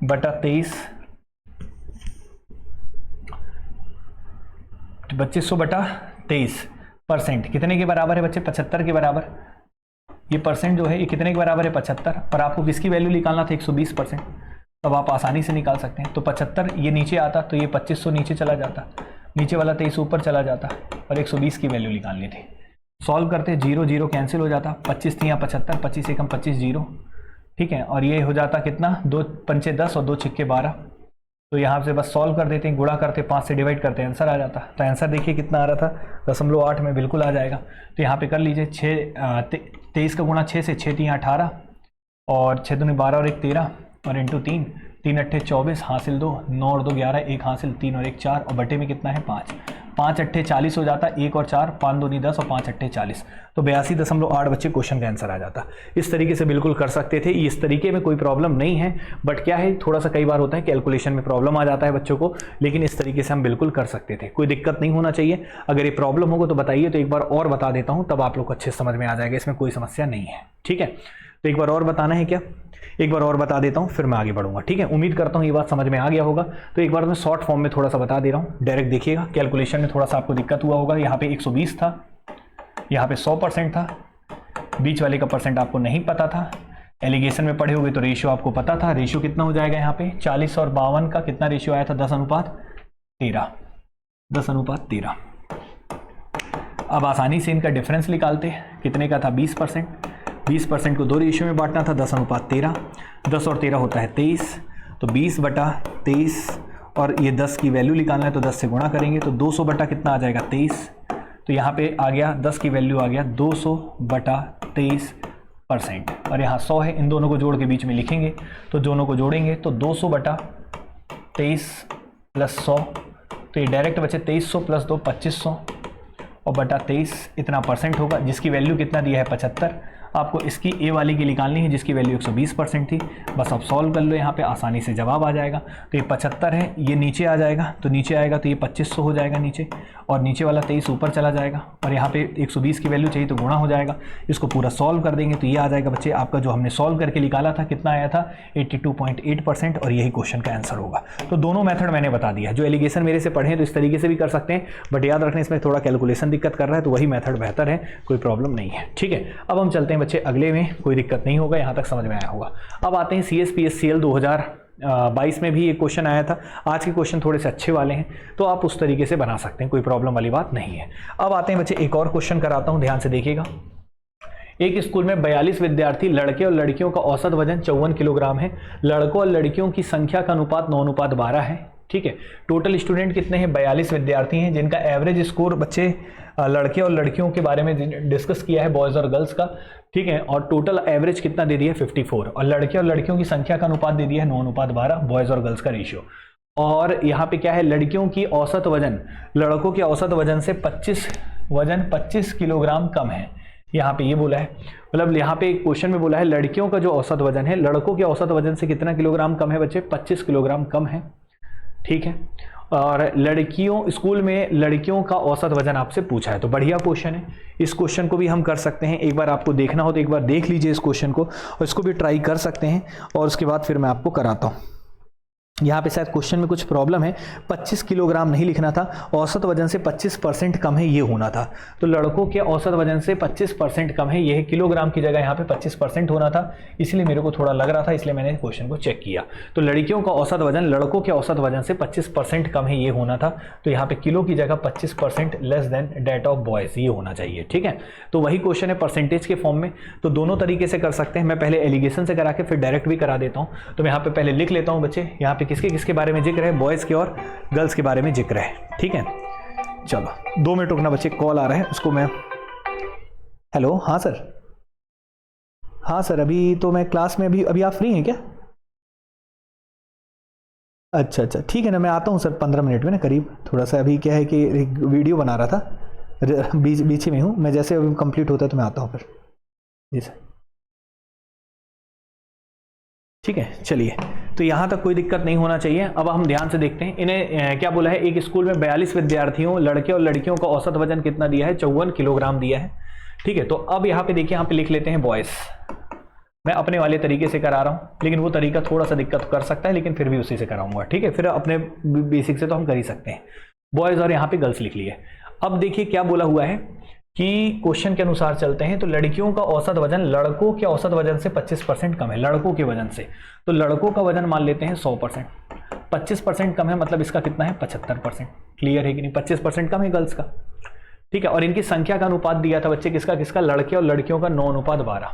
बटा 23, 2500 बटा 23 परसेंट कितने के बराबर है बच्चे 75 के बराबर। ये परसेंट जो है ये कितने के बराबर है 75, पर आपको किसकी वैल्यू निकालना था 120%, तब आप आसानी से निकाल सकते हैं। तो 75 ये नीचे आता तो ये 2500 नीचे चला जाता, नीचे वाला 23 ऊपर चला जाता, और 120 की वैल्यू निकालनी थी। सॉल्व करते 0 0 कैंसिल हो जाता, 25 3 75, 25 एकम 25 0। ठीक है, और ये हो जाता कितना 2 पंचे 10 और 2 छिक्के 12। तो यहाँ से बस सॉल्व कर देते हैं, गुणा करते 5 से डिवाइड करते आंसर आ जाता। तो आंसर देखिए कितना आ रहा था 0.8 में, बिल्कुल आ जाएगा। तो यहाँ पे कर लीजिए 23 का गुणा 6 से, 6 3 18 और 6 दूनी 12 और 1 13 और इंटू 3 3 अट्ठे 24 हासिल 2, 9 और 2 11, 1 हासिल 3 और 1 4, और बटे में कितना है 5, 5 अट्ठे 40 हो जाता, 1 और 4 5 दूनी 10 और 5 अट्ठे 40, तो 82.8 बच्चे क्वेश्चन का आंसर आ जाता। इस तरीके से बिल्कुल कर सकते थे, इस तरीके में कोई प्रॉब्लम नहीं है, बट क्या है थोड़ा सा कई बार होता है कैलकुलेशन में प्रॉब्लम आ जाता है बच्चों को, लेकिन इस तरीके से हम बिल्कुल कर सकते थे, कोई दिक्कत नहीं होना चाहिए। अगर ये प्रॉब्लम होगा तो बताइए, तो एक बार और बता देता हूँ, तब आप लोग को अच्छे समझ में आ जाएगा, इसमें कोई समस्या नहीं है। ठीक है, तो एक बार और बताना है क्या? एक बार और बता देता हूँ फिर मैं आगे बढ़ूंगा, ठीक है। उम्मीद करता हूँ ये बात समझ में आ गया होगा। तो एक बार मैं शॉर्ट फॉर्म में थोड़ा सा बता दे रहा हूँ, डायरेक्ट देखिएगा। कैलकुलेशन में थोड़ा सा आपको दिक्कत हुआ होगा, यहाँ पे 120 था, यहाँ पे 100% था, बीच वाले का परसेंट आपको नहीं पता था। एलिगेशन में पढ़े होगे तो रेशियो आपको पता था। रेशियो कितना हो जाएगा यहाँ पे 40 और 52 का कितना रेशियो आया था, 10:13, 10:13। अब आसानी से इनका डिफरेंस निकालते हैं, कितने का था 20%, 20% को 2 रेशियो में बांटना था, 10:13, 10 और 13 होता है 23, तो 20/23 और ये 10 की वैल्यू निकालना है तो 10 से गुणा करेंगे तो 200 बटा कितना आ जाएगा 23, तो यहाँ पे आ गया 10 की वैल्यू आ गया 200/23% और यहाँ 100 है, इन दोनों को जोड़ के बीच में लिखेंगे तो दोनों को जोड़ेंगे तो 200/23 + 100, तो ये डायरेक्ट बचे 2300 + 2 2500 और बटा 23 इतना परसेंट होगा, जिसकी वैल्यू कितना दिया है 75। आपको इसकी ए वाली की निकालनी है जिसकी वैल्यू 120% थी। बस अब सॉल्व कर लो, यहाँ पे आसानी से जवाब आ जाएगा। तो ये 75 है, ये नीचे आ जाएगा तो नीचे आएगा तो ये 2500 हो जाएगा नीचे, और नीचे वाला 23 ऊपर चला जाएगा और यहाँ पे 120 की वैल्यू चाहिए तो गुणा हो जाएगा। इसको पूरा सॉल्व कर देंगे तो ये आ जाएगा बच्चे आपका जो हमने सॉल्व करके निकाला था कितना आया था 82.8% और यही क्वेश्चन का आंसर होगा। तो दोनों मेथड मैंने बता दिया। जो एलिगेशन मेरे से पढ़े तो इस तरीके से भी कर सकते हैं, बट याद रखने इसमें थोड़ा कैलकुलेशन दिक्कत कर रहा है तो वही मेथड बेहतर है, कोई प्रॉब्लम नहीं है, ठीक है। अब हम चलते हैं बच्चे अगले में, कोई दिक्कत नहीं होगा, यहाँ तक समझ में आया होगा। अब आते हैं CSPSCL 2022 में भी एक क्वेश्चन आया था। आज के क्वेश्चन थोड़े से अच्छे वाले हैं तो आप उस तरीके से बना सकते हैं, कोई प्रॉब्लम वाली बात नहीं है। अब आते हैं बच्चे एक और क्वेश्चन कराता हूं, ध्यान से देखिएगा। एक स्कूल में 42 विद्यार्थी, लड़के और लड़कियों का औसत वजन 54 किलोग्राम है। लड़कों और लड़कियों की संख्या का अनुपात 9:12 है, ठीक है। टोटल स्टूडेंट कितने हैं 42 विद्यार्थी हैं, जिनका एवरेज स्कोर बच्चे लड़के और लड़कियों के बारे में डिस्कस किया है, बॉयज़ और गर्ल्स का, ठीक है। और टोटल एवरेज कितना दे दिया है 54, और लड़के और लड़कियों की संख्या का अनुपात दे दिया है 9:12, बॉयज़ और गर्ल्स का रेशियो। और यहाँ पे क्या है, लड़कियों की औसत वजन लड़कों के औसत वजन से 25 किलोग्राम कम है। यहाँ पे ये बोला है, मतलब यहाँ पे क्वेश्चन में बोला है लड़कियों का जो औसत वजन है लड़कों के औसत वजन से कितना किलोग्राम कम है बच्चे, 25 किलोग्राम कम है, ठीक है। और लड़कियों, स्कूल में लड़कियों का औसत वजन आपसे पूछा है, तो बढ़िया क्वेश्चन है। इस क्वेश्चन को भी हम कर सकते हैं, एक बार आपको देखना हो तो एक बार देख लीजिए इस क्वेश्चन को, और इसको भी ट्राई कर सकते हैं और उसके बाद फिर मैं आपको कराता हूँ। यहाँ पे शायद क्वेश्चन में कुछ प्रॉब्लम है, 25 किलोग्राम नहीं लिखना था, औसत वजन से 25% कम है ये होना था। तो लड़कों के औसत वजन से 25% कम है, यह किलोग्राम की जगह यहाँ पे 25% होना था, इसलिए मेरे को थोड़ा लग रहा था, इसलिए मैंने क्वेश्चन को चेक किया। तो लड़कियों का औसत वजन लड़कों के औसत वजन से 25% कम है ये होना था, तो यहाँ पे किलो की जगह 25% less than date of boys ये होना चाहिए, ठीक है। तो वही क्वेश्चन है परसेंटेज के फॉर्म में, तो दोनों तरीके से कर सकते हैं। मैं पहले एलिगेशन से करा के फिर डायरेक्ट भी करा देता हूँ। तो मैं यहाँ पे पहले लिख लेता हूँ बच्चे, यहाँ पे किसके किसके बारे में जिक्र है, बॉयज़ के और गर्ल्स के बारे में जिक्र है, ठीक है। चलो 2 मिनट रुकना बच्चे, कॉल आ रहा है उसको मैं, हेलो, हाँ सर, हाँ सर, अभी तो मैं क्लास में, अभी आप फ्री हैं क्या? अच्छा, ठीक है ना, मैं आता हूँ सर 15 मिनट में ना करीब। थोड़ा सा अभी क्या है कि एक वीडियो बना रहा था, बीच में हूँ मैं, जैसे अभी कंप्लीट होता है तो मैं आता हूँ फिर। जी सर, ठीक है। चलिए, तो यहाँ तक कोई दिक्कत नहीं होना चाहिए। अब हम ध्यान से देखते हैं, इन्हें क्या बोला है, एक स्कूल में 42 विद्यार्थियों, लड़के और लड़कियों का औसत वजन कितना दिया है, 54 किलोग्राम दिया है, ठीक है। तो अब यहाँ पे देखिए, यहाँ पे लिख लेते हैं बॉयज़। मैं अपने वाले तरीके से करा रहा हूँ, लेकिन वो तरीका थोड़ा सा दिक्कत कर सकता है, लेकिन फिर भी उसी से कराऊंगा, ठीक है। फिर अपने बेसिक से तो हम कर ही सकते हैं। बॉयज़ और यहाँ पे गर्ल्स लिख लिए। अब देखिए क्या बोला हुआ है कि क्वेश्चन के अनुसार चलते हैं, तो लड़कियों का औसत वजन लड़कों के औसत वजन से 25% कम है, लड़कों के वजन से। तो लड़कों का वजन मान लेते हैं 100%, 25% कम है, मतलब इसका कितना है 75%। क्लियर है कि नहीं, 25% कम है गर्ल्स का, ठीक है। और इनकी संख्या का अनुपात दिया था बच्चे किसका किसका, लड़के और लड़कियों का 9:12,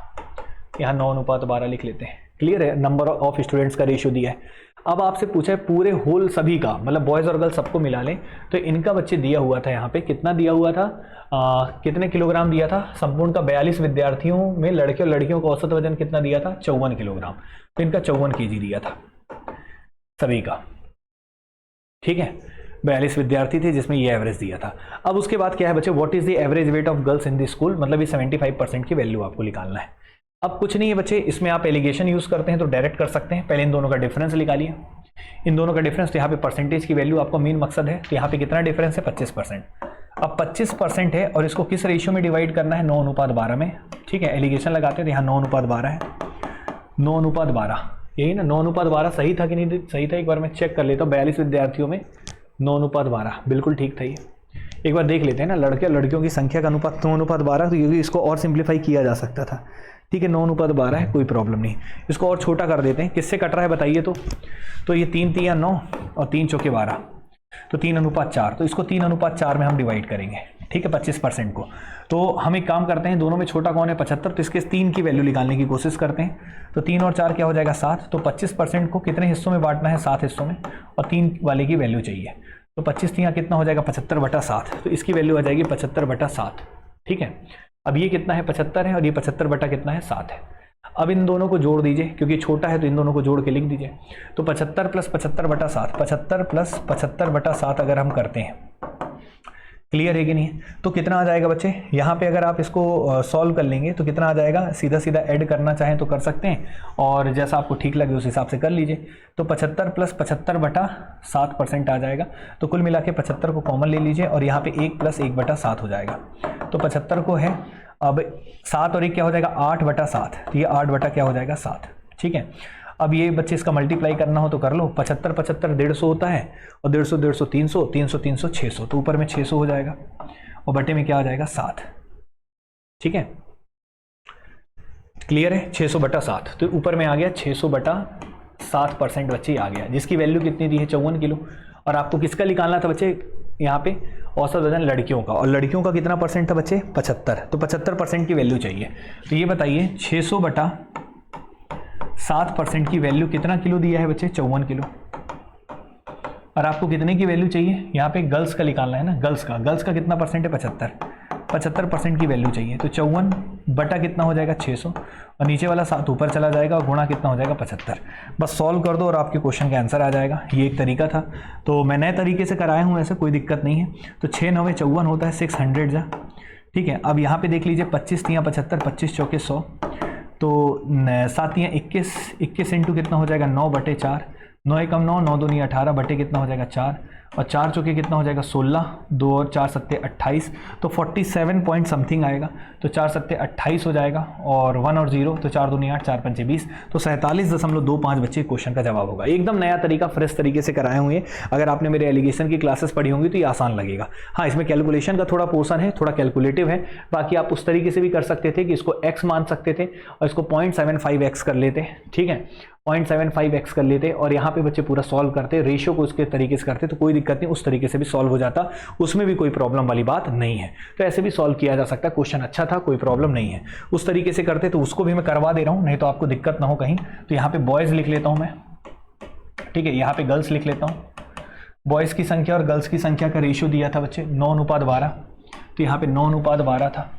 यहाँ 9:12 लिख लेते हैं। क्लियर है, नंबर ऑफ स्टूडेंट्स का रेशियो दिया है। अब आपसे पूछा है पूरे होल सभी का, मतलब बॉयज़ और गर्ल्स सबको मिला लें, तो इनका बच्चे दिया हुआ था यहाँ पे कितना दिया हुआ था, कितने किलोग्राम दिया था संपूर्ण का, 42 विद्यार्थियों में लड़के और लड़कियों का औसत वजन कितना दिया था, 54 किलोग्राम। तो इनका 54 kg दिया था सभी का, ठीक है। 42 विद्यार्थी थे जिसमें ये एवरेज दिया था। अब उसके बाद क्या है बच्चे, what is the average weight of girls in the school, मतलब ये 75% की वैल्यू आपको निकालना है। अब कुछ नहीं है बच्चे, इसमें आप एलिगेशन यूज करते हैं तो डायरेक्ट कर सकते हैं। पहले इन दोनों का डिफरेंस निकालिए, इन दोनों का डिफरेंस, तो यहाँ पे परसेंटेज की वैल्यू आपका मेन मकसद है, तो यहाँ पे कितना डिफरेंस है 25%। अब 25% है और इसको किस रेशियो में डिवाइड करना है, 9:12 में, ठीक है। एलिगेशन लगाते हैं तो यहाँ 9:12 है, 9:12, यही ना 9:12 सही था कि नहीं सही था, एक बार मैं चेक कर लेता हूँ। 42 विद्यार्थियों में 9:12 बिल्कुल ठीक था ये। एक बार देख लेते हैं ना, लड़के लड़कियों की संख्या का अनुपात 9:12, क्योंकि इसको और सिंप्लीफाई किया जा सकता था। ठीक है, 9:12 है, कोई प्रॉब्लम नहीं। इसको और छोटा कर देते हैं, किससे कट रहा है बताइए। तो ये 3 तिया 9 और 3 चौके 12, तो 3:4, तो इसको 3:4 में हम डिवाइड करेंगे। ठीक है, 25% को। तो हम एक काम करते हैं, दोनों में छोटा कौन है 75, तो इसके 3 की वैल्यू निकालने की कोशिश करते हैं। तो 3 और 4 क्या हो जाएगा 7, तो 25% को कितने हिस्सों में बांटना है 7 हिस्सों में, और 3 वाले की वैल्यू चाहिए। तो 25 तिया कितना हो जाएगा 75/7, तो इसकी वैल्यू आ जाएगी 75/7। ठीक है, अब ये कितना है 75 है, और ये 75 कितना है 7 है। अब इन दोनों को जोड़ दीजिए, क्योंकि छोटा है तो इन दोनों को जोड़ के लिख दीजिए। तो 75 + 75/7, 75 + 75/7 अगर हम करते हैं, क्लियर है कि नहीं, तो कितना आ जाएगा बच्चे। यहाँ पे अगर आप इसको सॉल्व कर लेंगे तो कितना आ जाएगा, सीधा सीधा ऐड करना चाहें तो कर सकते हैं, और जैसा आपको ठीक लगे उस हिसाब से कर लीजिए। तो 75 + 75/7% आ जाएगा। तो कुल मिला के 75 को कॉमन ले लीजिए, और यहाँ पे 1 + 1/7 हो जाएगा। तो 75 को है, अब 7 और 1 क्या हो जाएगा 8/7, तो ये 8 क्या हो जाएगा 7। ठीक है, अब ये बच्चे इसका मल्टीप्लाई करना हो तो कर लो। 75 75 150 होता है, और 150 150 300, 300 300 600, तो ऊपर में 600 हो जाएगा, और बटे में क्या आ जाएगा 7। ठीक है, क्लियर है, 600/7, तो ऊपर में आ गया 600/7% बच्चे आ गया, जिसकी वैल्यू कितनी दी है 54 किलो। और आपको किसका निकालना था बच्चे, यहाँ पे औसत वजन लड़कियों का, और लड़कियों का कितना परसेंट था बच्चे 75, तो 75% की वैल्यू चाहिए। तो ये बताइए 600/7% की वैल्यू कितना किलो दिया है बच्चे 54 किलो। और आपको कितने की वैल्यू चाहिए, यहाँ पे गर्ल्स का निकालना है ना, गर्ल्स का कितना परसेंट है 75% की वैल्यू चाहिए। तो 54 बटा कितना हो जाएगा 600, और नीचे वाला 7 ऊपर चला जाएगा, और गुणा कितना हो जाएगा 75। बस सॉल्व कर दो और आपके क्वेश्चन का आंसर आ जाएगा। ये एक तरीका था, तो मैं नए तरीके से कराया हूँ, ऐसे कोई दिक्कत नहीं है। तो 6 9 54 होता है 600 जा। ठीक है, अब यहाँ पे देख लीजिए 25 तिया 75, 25 चौके 100, तो 7 तिया 21, 21 इंटू कितना हो जाएगा 9/4, 9 एकम 9, 9 दूनी 18 बटे कितना हो जाएगा 4, और 4 चौके कितना हो जाएगा 16, 2 और 4 सत्ते 28, तो 47 पॉइंट समथिंग आएगा। तो 4 सत्ते 28 हो जाएगा, और 1 और 0, तो 4 दूनी 8, 4 पंचे 20, तो 47.25 बच्चे क्वेश्चन का जवाब होगा। एकदम नया तरीका, फ्रेश तरीके से कराए हुए। अगर आपने मेरे एलिगेशन की क्लासेस पढ़ी होंगी तो ये आसान लगेगा। हाँ, इसमें कैलकुलेशन का थोड़ा पोर्शन है, थोड़ा कैलकुलेटिव है। बाकी आप उस तरीके से भी कर सकते थे कि इसको x मान सकते थे और इसको 0.75x कर लेते। ठीक है, 0.75x कर लेते, और यहाँ पे बच्चे पूरा सॉल्व करते, रेशियो को उसके तरीके से करते, तो कोई दिक्कत नहीं, उस तरीके से भी सॉल्व हो जाता, उसमें भी कोई प्रॉब्लम वाली बात नहीं है। तो ऐसे भी सॉल्व किया जा सकता है, क्वेश्चन अच्छा था, कोई प्रॉब्लम नहीं है। उस तरीके से करते तो उसको भी मैं करवा दे रहा हूँ, नहीं तो आपको दिक्कत ना हो कहीं। तो यहाँ पे बॉयज़ लिख लेता हूँ मैं, ठीक है, यहाँ पे गर्ल्स लिख लेता हूँ। बॉयज़ की संख्या और गर्ल्स की संख्या का रेशियो दिया था बच्चे 9:12, तो यहाँ पे 9:12 था,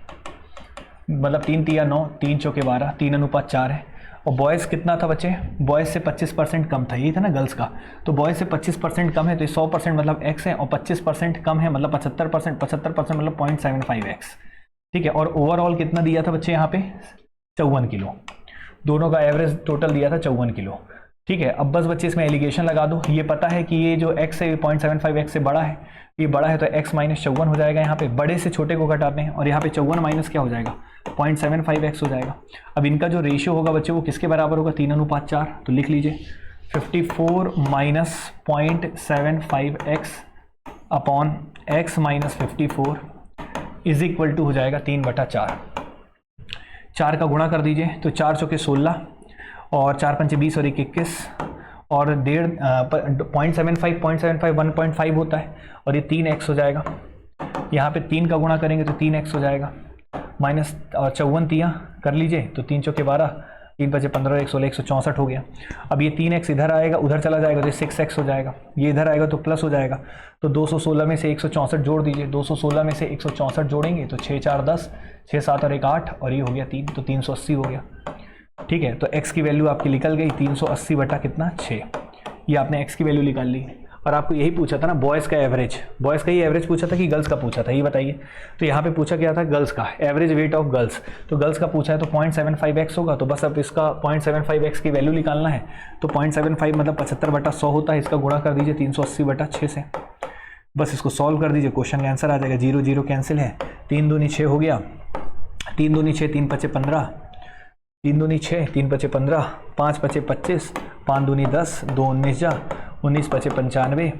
मतलब 3 तिया 9, 3 चौके 12, 3:4 है। और बॉयज़ कितना था बच्चे, बॉयज़ से 25% कम था, यही था ना गर्ल्स का। तो बॉयज़ से 25% कम है, तो 100% मतलब x है, और 25% कम है मतलब 75% मतलब 0.75x। ठीक है, और ओवरऑल कितना दिया था बच्चे यहाँ पे 54 किलो, दोनों का एवरेज टोटल दिया था 54 किलो। ठीक है, अब बस बच्चे इसमें एलिगेशन लगा दो। ये पता है कि ये जो x है 0.75x से बड़ा है, ये बड़ा है, तो x - 54 हो जाएगा। यहाँ पे बड़े से छोटे को घटाते हैं, और यहाँ पे 54 माइनस क्या हो जाएगा 0.75x हो जाएगा। अब इनका जो रेशियो होगा बच्चे वो किसके बराबर होगा 3:4, तो लिख लीजिए 54 - 0.75x upon x - 54 is equal to हो जाएगा 3/4। 4 का गुणा कर दीजिए, तो 4 चौके 16, और 4 पंचे 20 और 1 21, और 0.75 1.5 होता है, और ये 3x हो जाएगा। यहाँ पे 3 का गुणा करेंगे तो 3x हो जाएगा, माइनस और 54 तिया कर लीजिए, तो 3 चौके 12, 3 बचे 15, 1 16, 164 हो गया। अब ये 3x इधर आएगा, उधर चला जाएगा तो 6x हो जाएगा, ये इधर आएगा तो प्लस हो जाएगा। तो 216 में से 164 जोड़ दीजिए, 216 में से 164 जोड़ेंगे तो 6 4 10, 6 7 और 1 8, और ये हो गया 3, तो 380 हो गया। ठीक है, तो x की वैल्यू आपकी निकल गई 380 बटा कितना 6, ये आपने x की वैल्यू निकाल ली। और आपको यही पूछा था ना बॉयज़ का एवरेज, बॉयज़ का ही एवरेज पूछा था कि गर्ल्स का पूछा था, ये बताइए। तो यहाँ पे पूछा क्या था गर्ल्स का एवरेज वेट ऑफ गर्ल्स, तो गर्ल्स का पूछा है तो 0.75x होगा। तो बस अब इसका 0.75x की वैल्यू निकालना है, तो 0.75 मतलब 75/100 होता है, इसका गुणा कर दीजिए 380/6 से, बस इसको सॉल्व कर दीजिए, क्वेश्चन का आंसर आ जाएगा। 0 0 कैंसिल है, 3 दूनी 6 हो गया, 3 दूनी 6, 3 5 15, 3 दूनी 6, 3 पचे 15, 5 पचे 25, 5 दूनी 10, 2 19 जा, 19 पचे 95,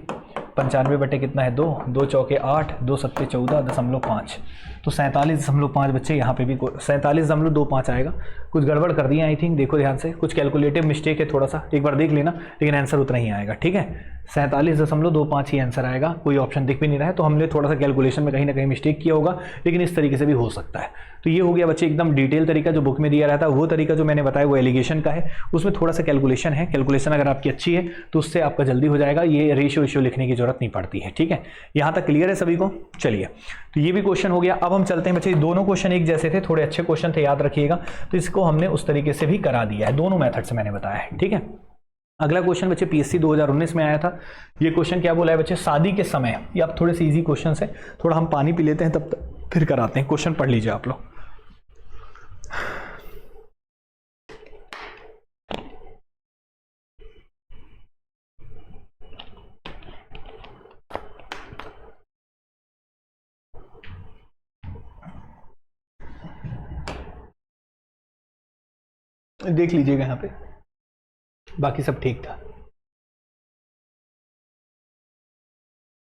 95 बटे कितना है 2, 2 चौके 8, 2 सत्ते 14.5, तो 47.5 बच्चे यहाँ पे भी 47.25 आएगा। कुछ गड़बड़ कर दिया आई थिंक, देखो ध्यान से, कुछ कैलकुलेटिव मिस्टेक है थोड़ा सा, एक बार देख लेना, लेकिन आंसर उतना ही आएगा। ठीक है, 47.25 ही आंसर आएगा। कोई ऑप्शन दिख भी नहीं रहा है, तो हमने थोड़ा सा कैलकुलेशन में कहीं ना कहीं मिस्टेक किया होगा, लेकिन इस तरीके से भी हो सकता है। तो ये हो गया बच्चे एकदम डिटेल तरीका जो बुक में दिया रहता है। वो तरीका जो मैंने बताया वो एलिगेशन का है, उसमें थोड़ा सा कैलकुलेशन है। कैलकुलेशन अगर आपकी अच्छी है तो उससे आपका जल्दी हो जाएगा, ये रेशियो लिखने की जरूरत नहीं पड़ती है। ठीक है, यहाँ तक क्लियर है सभी को? चलिए, तो ये भी क्वेश्चन हो गया। अब हम चलते हैं बच्चे, दोनों क्वेश्चन एक जैसे थे, थोड़े अच्छे क्वेश्चन थे, याद रखिएगा। तो इसको हमने उस तरीके से भी करा दिया है, दोनों मेथड से मैंने बताया है। ठीक है, अगला क्वेश्चन बच्चे पीएससी 2019 में आया था। ये क्वेश्चन क्या बोला है बच्चे, शादी के समय, ये आप थोड़े से इजी क्वेश्चन है, थोड़ा हम पानी पी लेते हैं तब फिर कराते हैं। क्वेश्चन पढ़ लीजिए आप लोग। देख लीजिएगा यहाँ पे, बाकी सब ठीक था।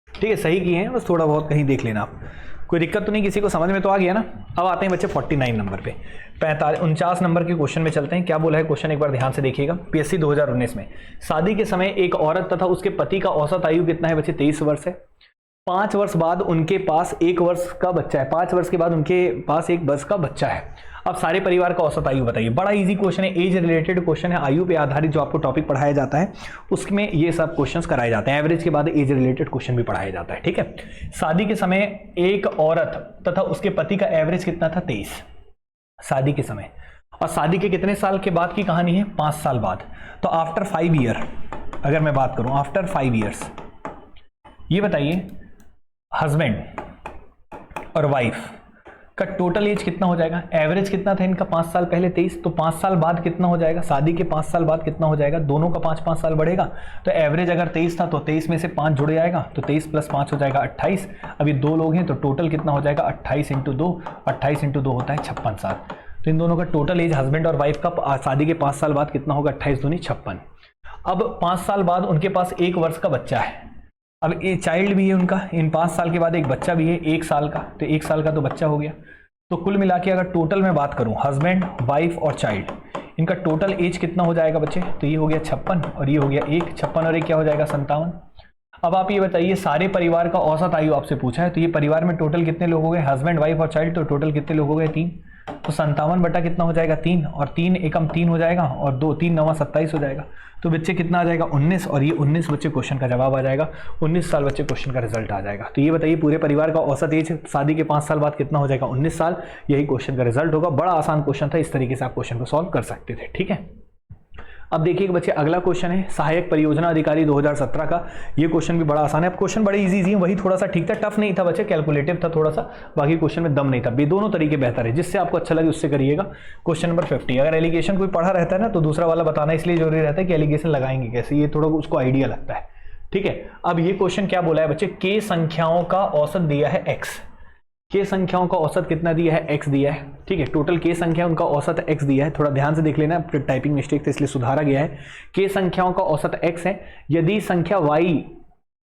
ठीक है, सही किए हैं, बस थोड़ा बहुत कहीं देख लेना आप, कोई दिक्कत तो नहीं, किसी को समझ में तो आ गया ना। अब आते हैं बच्चे 49 नंबर पे, 49 नंबर के क्वेश्चन में चलते हैं। क्या बोला है क्वेश्चन, एक बार ध्यान से देखिएगा। पीएससी 2019 में, शादी के समय एक औरत तथा उसके पति का औसत आयु कितना है बच्चे, 23 वर्ष है। 5 वर्ष बाद उनके पास 1 वर्ष का बच्चा है, 5 वर्ष के बाद उनके पास 1 वर्ष का बच्चा है। अब सारे परिवार का औसत आयु बताइए। बड़ा इजी क्वेश्चन है, एज रिलेटेड क्वेश्चन है, आयु पे आधारित जो आपको टॉपिक पढ़ाया जाता है उसमें ये सब क्वेश्चंस कराए जाते हैं। एवरेज के बाद एज रिलेटेड क्वेश्चन भी पढ़ाया जाता है। ठीक है, शादी के समय एक औरत तथा उसके पति का एवरेज कितना था, 23 शादी के समय। और शादी के कितने साल के बाद की कहानी है, 5 साल बाद। तो आफ्टर 5 ईयर अगर मैं बात करूं, आफ्टर 5 ईयर्स, ये बताइए हस्बैंड और वाइफ का टोटल एज कितना हो जाएगा। एवरेज कितना था इनका 5 साल पहले, 23, तो 5 साल बाद कितना हो जाएगा, शादी के 5 साल बाद कितना हो जाएगा, दोनों का 5-5 साल बढ़ेगा। तो एवरेज अगर 23 था तो 23 में से 5 जुड़ जाएगा, तो 23 + 5 हो जाएगा 28। अभी 2 लोग हैं तो टोटल कितना हो जाएगा, 28 × 2, 28 × 2 होता है 56 साल। तो इन दोनों का टोटल एज हस्बैंड और वाइफ का शादी के 5 साल बाद कितना होगा, 28 दूनी 56। अब 5 साल बाद उनके पास 1 वर्ष का बच्चा है। अब ये चाइल्ड भी है उनका, इन 5 साल के बाद एक बच्चा भी है 1 साल का, तो 1 साल का तो बच्चा हो गया। तो कुल मिला के अगर टोटल में बात करूं, हस्बैंड, वाइफ और चाइल्ड, इनका टोटल एज कितना हो जाएगा बच्चे, तो ये हो गया 56 और ये हो गया 1, 56 और 1 क्या हो जाएगा, 57। अब आप ये बताइए, सारे परिवार का औसत आयु आपसे पूछा है, तो ये परिवार में टोटल कितने लोग हो गए, हस्बैंड, वाइफ और चाइल्ड, तो टोटल कितने लोग हो गए, 3। तो 57 बटा कितना हो जाएगा, 3, और 3 एकम 3 हो जाएगा, और 2 3 9 27 हो जाएगा। तो बच्चे कितना आ जाएगा, 19, और ये 19 बच्चे क्वेश्चन का जवाब आ जाएगा। 19 साल बच्चे क्वेश्चन का रिजल्ट आ जाएगा। तो ये बताइए पूरे परिवार का औसत एज शादी के 5 साल बाद कितना हो जाएगा, 19 साल। यही क्वेश्चन का रिजल्ट होगा। बड़ा आसान क्वेश्चन था, इस तरीके से आप क्वेश्चन को सॉल्व कर सकते थे। ठीक है, अब देखिए बच्चे अगला क्वेश्चन है सहायक परियोजना अधिकारी 2017 का। ये क्वेश्चन भी बड़ा आसान है। अब क्वेश्चन बड़े इजी है, वही थोड़ा सा ठीक था, टफ नहीं था बच्चे, कैलकुलेटिव था थोड़ा सा, बाकी क्वेश्चन में दम नहीं था। दोनों तरीके बेहतर है, जिससे आपको अच्छा लगे उससे करिएगा। क्वेश्चन नंबर 50, अगर एलिगेशन कोई पढ़ा रहता है ना तो दूसरा वाला बताना इसलिए जरूरी रहता है कि एलिगेशन लगाएंगे कैसे, ये थोड़ा उसको आइडिया लगता है। ठीक है, अब ये क्वेश्चन क्या बोला है बच्चे, के संख्याओं का औसत दिया है x, के संख्याओं का औसत कितना दिया है, x दिया है। ठीक है, टोटल के संख्या उनका औसत x दिया है। थोड़ा ध्यान से देख लेना, टाइपिंग मिस्टेक था इसलिए सुधारा गया है। के संख्याओं का औसत x है। यदि संख्या y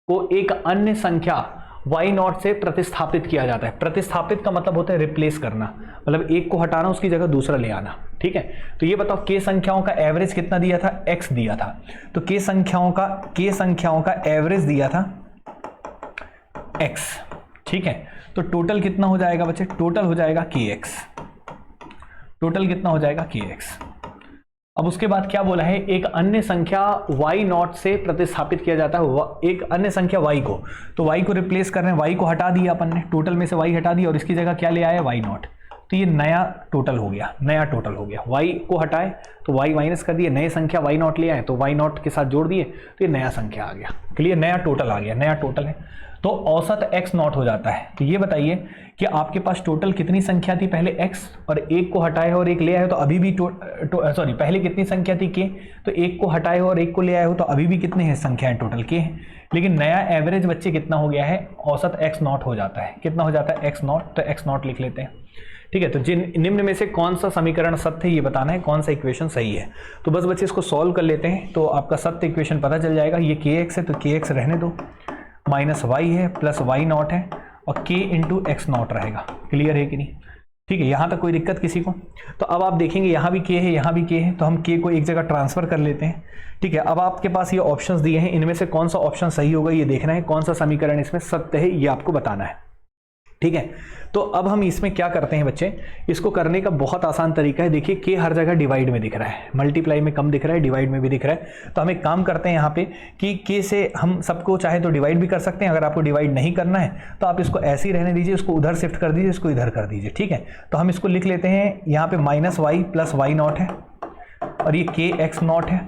को एक अन्य संख्या y0 से प्रतिस्थापित किया जाता है, प्रतिस्थापित का मतलब होता है रिप्लेस करना, मतलब एक को हटाना उसकी जगह दूसरा ले आना। ठीक है, तो ये बताओ के संख्याओं का एवरेज कितना दिया था, x दिया था। तो के संख्याओं का एवरेज दिया था x। ठीक है, तो टोटल कितना हो जाएगा बच्चे, टोटल हो जाएगा kx, टोटल कितना हो जाएगा kx। अब उसके बाद क्या बोला है, एक अन्य संख्या y0 से प्रतिस्थापित किया जाता है, एक अन्य संख्या y को, तो y को रिप्लेस कर रहे हैं, y को हटा दिया अपन ने, टोटल में से y हटा दिया और इसकी जगह क्या ले आया, y0। तो ये नया टोटल हो गया, नया टोटल हो गया। y को हटाए तो y माइनस कर दिए, नए संख्या y0 ले आए तो y0 के साथ जोड़ दिए, तो ये नया संख्या आ गया। क्लियर, नया टोटल आ गया, नया टोटल है। तो औसत x0 हो जाता है। तो ये बताइए कि आपके पास टोटल कितनी संख्या थी पहले x, और एक को हटाए हो और एक ले आए हो तो अभी भी सॉरी पहले कितनी संख्या थी k, तो एक को हटाए हो और एक को ले आए हो तो अभी भी कितने हैं संख्याएं, टोटल k है। लेकिन नया एवरेज बच्चे कितना हो गया है, औसत x0 हो जाता है। कितना हो जाता है, x0, तो x0 लिख लेते हैं। ठीक है, तो जिन निम्न में से कौन सा समीकरण सत्य है ये बताना है, कौन सा इक्वेशन सही है। तो बस बच्चे इसको सॉल्व कर लेते हैं तो आपका सत्य इक्वेशन पता चल जाएगा। ये kx है तो kx रहने दो, माइनस वाई है प्लस वाई नॉट है और k इंटू एक्स नॉट रहेगा। क्लियर है कि नहीं? ठीक है, यहाँ तक कोई दिक्कत किसी को? तो अब आप देखेंगे यहाँ भी k है, यहाँ भी k है, तो हम k को एक जगह ट्रांसफर कर लेते हैं। ठीक है, अब आपके पास ये ऑप्शंस दिए हैं, इनमें से कौन सा ऑप्शन सही होगा ये देखना है, कौन सा समीकरण इसमें सत्य है ये आपको बताना है। ठीक है, तो अब हम इसमें क्या करते हैं बच्चे, इसको करने का बहुत आसान तरीका है। देखिए k हर जगह डिवाइड में दिख रहा है, मल्टीप्लाई में कम दिख रहा है, डिवाइड में भी दिख रहा है। तो हम एक काम करते हैं यहाँ पे कि k से हम सबको चाहे तो डिवाइड भी कर सकते हैं, अगर आपको डिवाइड नहीं करना है तो आप इसको ऐसे ही रहने दीजिए, इसको उधर शिफ्ट कर दीजिए, इसको इधर कर दीजिए। ठीक है, तो हम इसको लिख लेते हैं, यहाँ पे minus Y plus Y nought है और ये के एक्स नॉट है,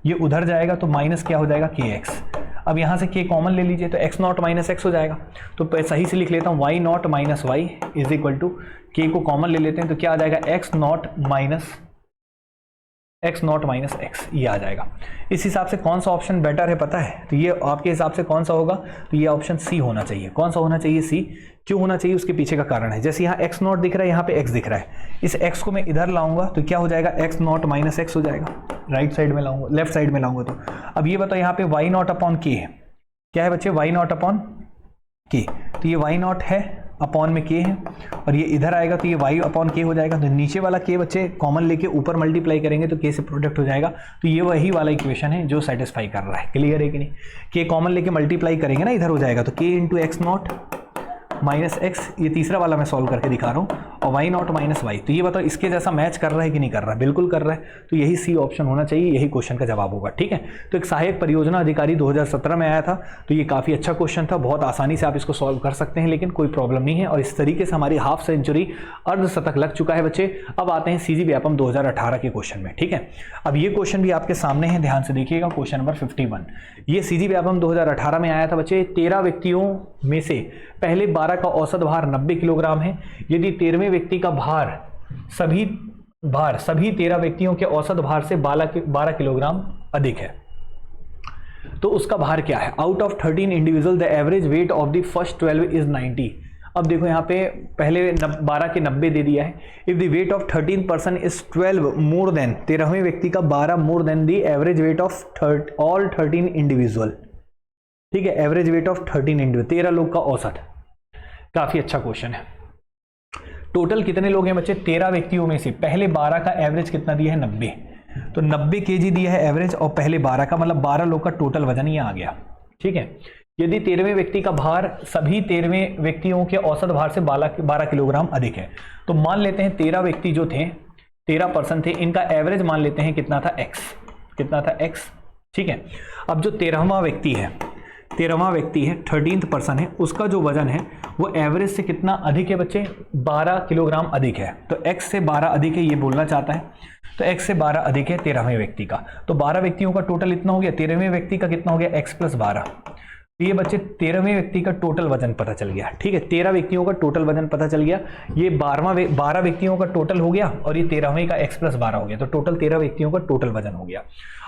ये उधर जाएगा तो माइनस क्या हो जाएगा के एक्स। अब यहाँ से k कॉमन ले लीजिए तो x नॉट माइनस एक्स हो जाएगा। तो सही से लिख लेता हूँ y nought minus Y is equal to k को कॉमन ले लेते हैं तो क्या आ जाएगा x नॉट माइनस एक्स, ये आ जाएगा। इस हिसाब से कौन सा ऑप्शन बेटर है पता है? तो ये आपके हिसाब से कौन सा होगा? तो ये ऑप्शन सी होना चाहिए। कौन सा होना चाहिए? सी। क्यों होना चाहिए? उसके पीछे का कारण है। जैसे यहाँ x नॉट दिख रहा है, यहाँ पे x दिख रहा है, इस x को मैं इधर लाऊंगा तो क्या हो जाएगा? x नॉट माइनस एक्स हो जाएगा। राइट साइड में लाऊंगा, लेफ्ट साइड में लाऊंगा तो अब ये बताओ यहाँ पे y नॉट अपॉन k है, क्या है बच्चे? y नॉट अपॉन k, तो ये y नॉट है अपॉन में k है और ये इधर आएगा तो ये y अपॉन k हो जाएगा। तो नीचे वाला k बच्चे कॉमन लेके ऊपर मल्टीप्लाई करेंगे तो k से प्रोडक्ट हो जाएगा। तो ये वही वाला इक्वेशन है जो सेटिस्फाई कर रहा है। क्लियर है कि नहीं? k कॉमन लेके मल्टीप्लाई करेंगे ना, इधर हो जाएगा तो k into x not minus x, ये तीसरा वाला मैं सॉल्व करके दिखा रहा हूँ, और वाई नॉट माइनस वाई। तो ये बताओ इसके जैसा मैच कर रहा है कि नहीं कर रहा है? बिल्कुल कर रहा है। तो यही सी ऑप्शन होना चाहिए, यही क्वेश्चन का जवाब होगा। ठीक है, तो एक सहायक परियोजना अधिकारी 2017 में आया था, तो ये काफ़ी अच्छा क्वेश्चन था, बहुत आसानी से आप इसको सॉल्व कर सकते हैं, लेकिन कोई प्रॉब्लम नहीं है। और इस तरीके से हमारी हाफ सेंचुरी अर्धशतक लग चुका है बच्चे। अब आते हैं सीजी व्यापम 2018 के क्वेश्चन में। ठीक है, अब ये क्वेश्चन भी आपके सामने है, ध्यान से देखिएगा। क्वेश्चन नंबर 51 ये सीजी व्यापम 2018 में आया था बच्चे। 13 व्यक्तियों में से पहले 12 का औसत भार 90 किलोग्राम है। यदि 13वें व्यक्ति का भार सभी 13 व्यक्तियों के औसत भार से 12 किलोग्राम अधिक है तो उसका भार क्या है? Out of 13 individual the average weight of the first 12 is 90। अब देखो यहाँ पे पहले 12 के 90 दे दिया है। If the weight of 13 person is 12 more than, 13वें व्यक्ति का 12 more than the average weight of all 13 individual. ठीक है, एवरेज वेट ऑफ 13 इंडिविजुअल, 13 लोग का औसत। काफी अच्छा क्वेश्चन है। टोटल कितने लोग हैं बच्चे? 13 व्यक्तियों में से पहले 12 का एवरेज कितना दिया है? 90। तो 90 केजी दिया है एवरेज, और पहले 12 का मतलब 12 लोग का टोटल वजन ये आ गया। ठीक है, यदि 13वें व्यक्ति का भार सभी 13वें व्यक्तियों के औसत भार से 12 किलोग्राम अधिक है, तो मान लेते हैं 13 व्यक्ति जो थे, 13 पर्सन थे, इनका एवरेज मान लेते हैं कितना था? x। कितना था? x। ठीक है, अब जो 13वां व्यक्ति है, 13th पर्सन है, उसका जो वजन है वो एवरेज से कितना अधिक है बच्चे? 12 किलोग्राम अधिक है। तो x से 12 अधिक है ये बोलना चाहता है, तो x से 12 अधिक है 13वें व्यक्ति का। तो 12 व्यक्तियों का टोटल इतना हो गया, 13वें व्यक्ति का कितना हो गया? x plus 12। तो ये बच्चे 13वें व्यक्ति का टोटल वजन पता चल गया। ठीक है, 13 व्यक्तियों का टोटल वजन पता चल गया। ये 12 व्यक्तियों का टोटल हो गया और ये 13वें का x प्लस 12 हो गया। तो टोटल 13 व्यक्तियों का टोटल वजन हो गया।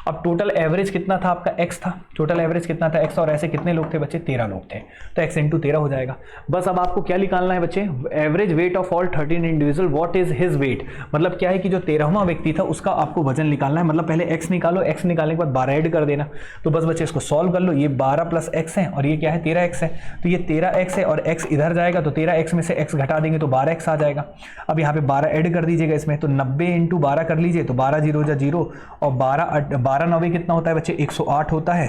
अब टोटल एवरेज कितना था आपका? x था। टोटल एवरेज कितना था? x। और ऐसे कितने लोग थे बच्चे? 13 लोग थे, तो x इंटू 13 हो जाएगा। बस अब आपको क्या निकालना है बच्चे? Average weight of all 13 individual, what is his weight. मतलब क्या है कि जो 13वां व्यक्ति था उसका आपको वजन निकालना है। मतलब पहले x निकालो, x निकालने के बाद 12 ऐड कर देना। तो बस बच्चे इसको सॉल्व कर लो। ये 12 प्लस x है और ये क्या है? 13x है। तो ये 13x है और x इधर जाएगा, तो 13x में से x घटा देंगे तो 12x आ जाएगा। अब यहाँ पे 12 ऐड कर दीजिएगा इसमें, तो 90 इंटू 12 कर लीजिए, तो 12 0 जा 0 और 12 9 कितना होता है बच्चे? 108 होता है।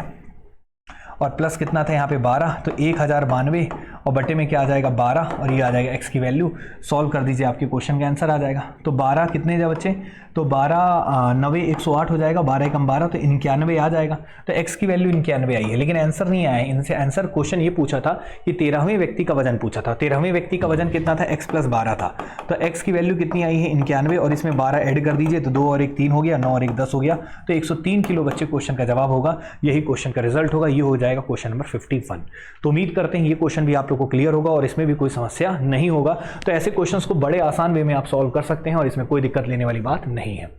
और प्लस कितना था यहाँ पे? 12, तो 1092 और बटे में क्या आ जाएगा? 12, और ये आ जाएगा x की वैल्यू। सॉल्व कर दीजिए, आपके क्वेश्चन का आंसर आ जाएगा। तो 12 कितने जा बच्चे? तो 12 9 108 हो जाएगा, 12 कम 12 तो 91 आ जाएगा। तो x की वैल्यू 91 आई है, लेकिन आंसर नहीं आया है। इनसे आंसर क्वेश्चन ये पूछा था कि 13वें व्यक्ति का वजन पूछा था। 13वें व्यक्ति का वजन कितना था? x प्लस 12 था। तो x की वैल्यू कितनी आई है? 91, और इसमें 12 ऐड कर दीजिए, तो 2 और 1 3 हो गया, 9 और 1 10 हो गया। तो 103 किलो बच्चे क्वेश्चन का जवाब होगा। यही क्वेश्चन का रिजल्ट होगा। ये हो जाएगा क्वेश्चन नंबर 51। तो उम्मीद करते हैं ये क्वेश्चन भी आप लोगों को क्लियर होगा और इसमें भी कोई समस्या नहीं होगा। तो ऐसे क्वेश्चंस को बड़े आसान वे में आप सॉल्व कर सकते हैं और इसमें कोई दिक्कत लेने वाली बात नहीं है।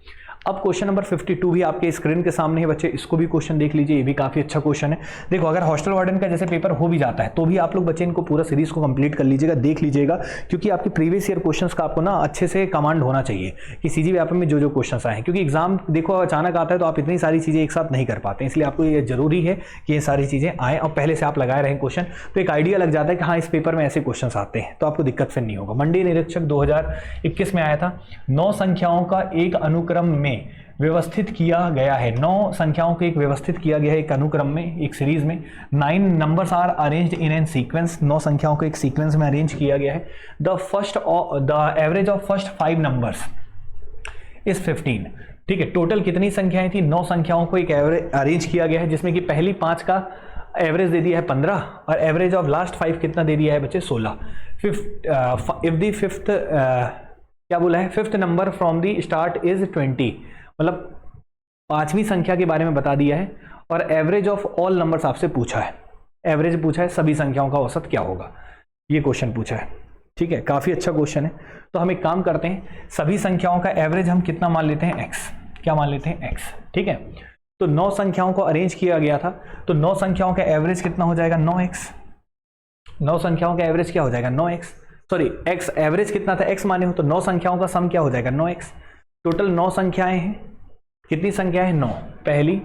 अब क्वेश्चन नंबर 52 भी आपके स्क्रीन के सामने है बच्चे, इसको भी क्वेश्चन देख लीजिए, ये भी काफी अच्छा क्वेश्चन है। देखो अगर हॉस्टल वार्डन का जैसे पेपर हो भी जाता है तो भी आप लोग बच्चे इनको पूरा सीरीज को कंप्लीट कर लीजिएगा, देख लीजिएगा, क्योंकि आपके प्रीवियस ईयर क्वेश्चंस का आपको ना अच्छे से कमांड होना चाहिए कि सीजी व्यापम में जो जो क्वेश्चंस आए हैं, क्योंकि एग्जाम देखो अचानक आता है तो आप इतनी सारी चीजें एक साथ नहीं कर पाते, इसलिए आपको ये जरूरी है कि ये सारी चीजें आए और पहले से आप लगाए रहें क्वेश्चन, तो एक आइडिया लग जाता है कि हाँ इस पेपर में ऐसे क्वेश्चन आते हैं, तो आपको दिक्कत फिर नहीं होगा। मंडी निरीक्षक 2021 में आया था, 9 संख्याओं का एक अनुक्रम में व्यवस्थित किया गया है, 9 संख्याओं को एक व्यवस्थित किया गया है एक अनुक्रम में, एक सीरीज में। 9 numbers are arranged in an sequence, 9 संख्याओं को एक सीक्वेंस में अरेंज किया गया है। The average of first 5 numbers is 15। ठीक है, टोटल कितनी संख्याएं थी? 9 संख्याओं को एक एवरेज अरेंज किया गया है, जिसमें कि पहली 5 का एवरेज दे दिया है 15 और एवरेज ऑफ लास्ट 5 कितना दे दिया है बच्चे? 16। इफ द फिफ्थ क्या बोला है? Fifth number from the start is 20, मतलब 5वीं संख्या के बारे में बता दिया है और एवरेज ऑफ ऑल नंबर्स आपसे पूछा है, एवरेज पूछा है, सभी संख्याओं का औसत क्या होगा, ये क्वेश्चन पूछा है। ठीक है, काफी अच्छा क्वेश्चन है। तो हम एक काम करते हैं, सभी संख्याओं का एवरेज हम कितना मान लेते हैं? x। क्या मान लेते हैं? x। ठीक है, तो 9 संख्याओं को अरेंज किया गया था, तो 9 संख्याओं का एवरेज कितना हो जाएगा? 9x। 9 संख्याओं का एवरेज क्या हो जाएगा? 9x। सॉरी, x एवरेज कितना था? x माने हो, तो 9 संख्याओं का सम क्या हो जाएगा? 9x। टोटल 9 संख्याएं हैं, कितनी संख्याएं हैं? 9, पहली,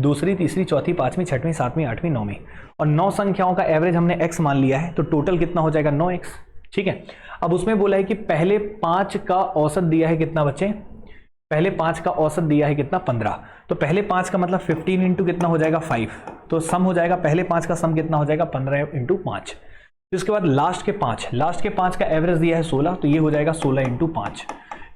दूसरी, तीसरी, चौथी, 5वीं, 6वीं, 7वीं, 8वीं, 9वीं, और 9 संख्याओं का एवरेज हमने x मान लिया है, तो टोटल कितना हो जाएगा? 9x। ठीक है, अब उसमें बोला है कि पहले 5 का औसत दिया है कितना बच्चे? पहले 5 का औसत दिया है कितना? 15। तो पहले 5 का मतलब 15 इंटू कितना हो जाएगा? 5। तो सम हो जाएगा, पहले 5 का सम कितना हो जाएगा? 15 इंटू 5। उसके बाद लास्ट के 5 का एवरेज दिया है 16, तो ये हो जाएगा 16 इंटू 5।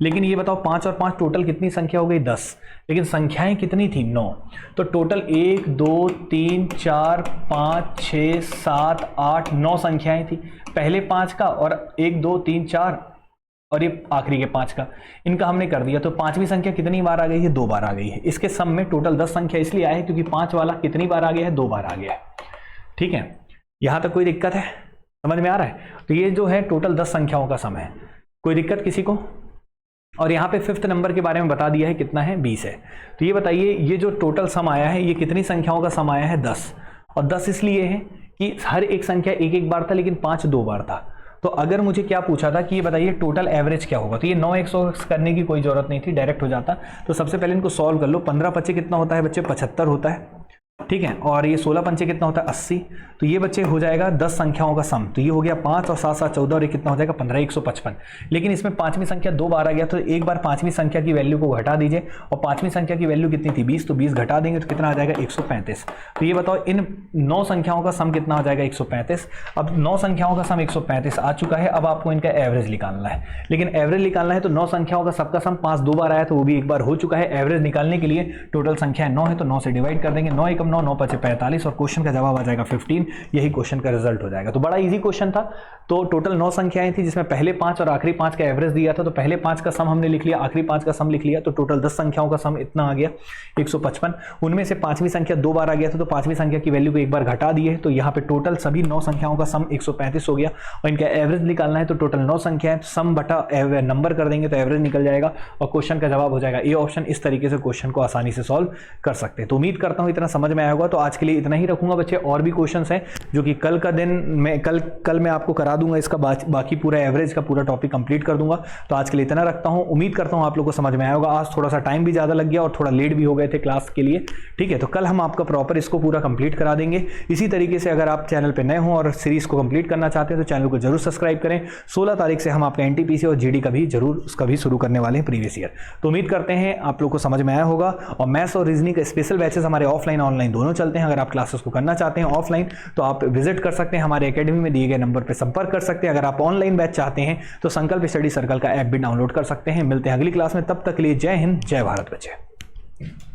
लेकिन ये बताओ 5 और 5 टोटल कितनी संख्या हो गई? 10। लेकिन संख्याएं कितनी थी? 9। तो टोटल 1 2 3 4 5 6 7 8 9 संख्याएं थी, पहले 5 का और 1 2 3 4 और ये आखिरी के 5 का, इनका हमने कर दिया। तो 5वीं संख्या कितनी बार आ गई है? 2 बार आ गई है। इसके सम में टोटल 10 संख्या इसलिए आया है क्योंकि 5 वाला कितनी बार आ गया है? 2 बार आ गया है। ठीक है, यहां तक कोई दिक्कत है? समझ में आ रहा है? तो ये जो है टोटल 10 संख्याओं का सम है, कोई दिक्कत किसी को? और यहाँ पे 5th नंबर के बारे में बता दिया है, कितना है? 20 है। तो ये बताइए, ये जो टोटल सम आया है ये कितनी संख्याओं का सम आया है? 10। और 10 इसलिए है कि हर एक संख्या एक एक बार था, लेकिन 5 2 बार था। तो अगर मुझे क्या पूछा था कि ये बताइए टोटल एवरेज क्या होगा, तो ये 9x करने की कोई जरूरत नहीं थी, डायरेक्ट हो जाता। तो सबसे पहले इनको सॉल्व कर लो। 15 पच्चे कितना होता है बच्चे? 75 होता है। ठीक है, और ये 16 पंचे कितना होता है? 80। तो ये बच्चे हो जाएगा 10 संख्याओं का सम, तो ये हो गया 5 और 7 7 14 और ये कितना हो जाएगा? 15, 155। लेकिन इसमें 5वीं संख्या 2 बार आ गया, तो एक बार 5वीं संख्या की वैल्यू को घटा दीजिए, और 5वीं संख्या की वैल्यू कितनी थी? 20, तो 20 घटा देंगे तो कितना आ जाएगा? 135। तो ये बताओ इन 9 संख्याओं का सम कितना हो जाएगा? 135। अब 9 संख्याओं का सम 135 आ चुका है, अब आपको इनका एवरेज निकालना है। लेकिन एवरेज निकालना है तो 9 संख्याओं का सबका सम 5 2 बार आया, तो वो भी एक बार हो चुका है। एवरेज निकालने के लिए टोटल संख्या 9 है, तो 9 से डिवाइड कर देंगे, 9 एकम 9, 9 पचे 45, और क्वेश्चन का जवाब आ जाएगा 15। यही क्वेश्चन का रिजल्ट हो जाएगा। तो बड़ा इजी क्वेश्चन था। तो टोटल 9 संख्याएं थी, जिसमें पहले 5 और आखिरी 5 का एवरेज दिया था, तो पहले 5 का सम हमने लिख लिया, आखिरी 5 का सम लिख लिया, तो टोटल 10 संख्याओं का सम इतना आ गया 155। उनमें से 5वीं संख्या 2 बार आ गया था, तो 5वीं संख्या की वैल्यू को एक बार घटा दिए, तो यहाँ पे टोटल सभी 9 संख्याओं का सम 135 हो गया। और इनका एवरेज निकालना है, तो टोटल 9 संख्याएं सम बटा नंबर कर देंगे तो एवरेज निकल जाएगा, और क्वेश्चन का जवाब हो जाएगा ए ऑप्शन। इस तरीके से क्वेश्चन को आसानी से सॉल्व कर सकते हैं। तो उम्मीद करता हूं इतना समझ में आया होगा। तो आज के लिए इतना ही रखूंगा बच्चे, और भी क्वेश्चंस हैं जो कि कल का दिन में कल मैं आपको करा दूंगा, इसका बाकी पूरा एवरेज का पूरा टॉपिक कंप्लीट कर दूंगा। तो आज के लिए इतना रखता हूं, उम्मीद करता हूं आप लोगों को समझ में आया होगा। आज थोड़ा सा टाइम भी ज्यादा लग गया और थोड़ा लेट भी हो गए थे क्लास के लिए, ठीक है। तो कल हम आपका प्रॉपर इसको पूरा कंप्लीट करा देंगे। इसी तरीके से अगर आप चैनल पर नए हो और सीरीज को कंप्लीट करना चाहते हैं तो चैनल को जरूर सब्सक्राइब करें। 16 तारीख से हम आपका एनटीपीसी और जीडी का भी जरूर उसका भी शुरू करने वाले हैं, प्रीवियस ईयर। तो उम्मीद करते हैं आप लोग को समझ में आया होगा। और मैथ्स और रीजनिंग के स्पेशल बैचेस हमारे ऑफलाइन ऑनलाइन दोनों चलते हैं। अगर आप क्लासेस को करना चाहते हैं ऑफलाइन तो आप विजिट कर सकते हैं, हमारे एकेडमी में दिए गए नंबर पर संपर्क कर सकते हैं। अगर आप ऑनलाइन बैच चाहते हैं तो संकल्प स्टडी सर्कल का ऐप भी डाउनलोड कर सकते हैं। मिलते हैं अगली क्लास में, तब तक के लिए जय हिंद, जय भारत बच्चे।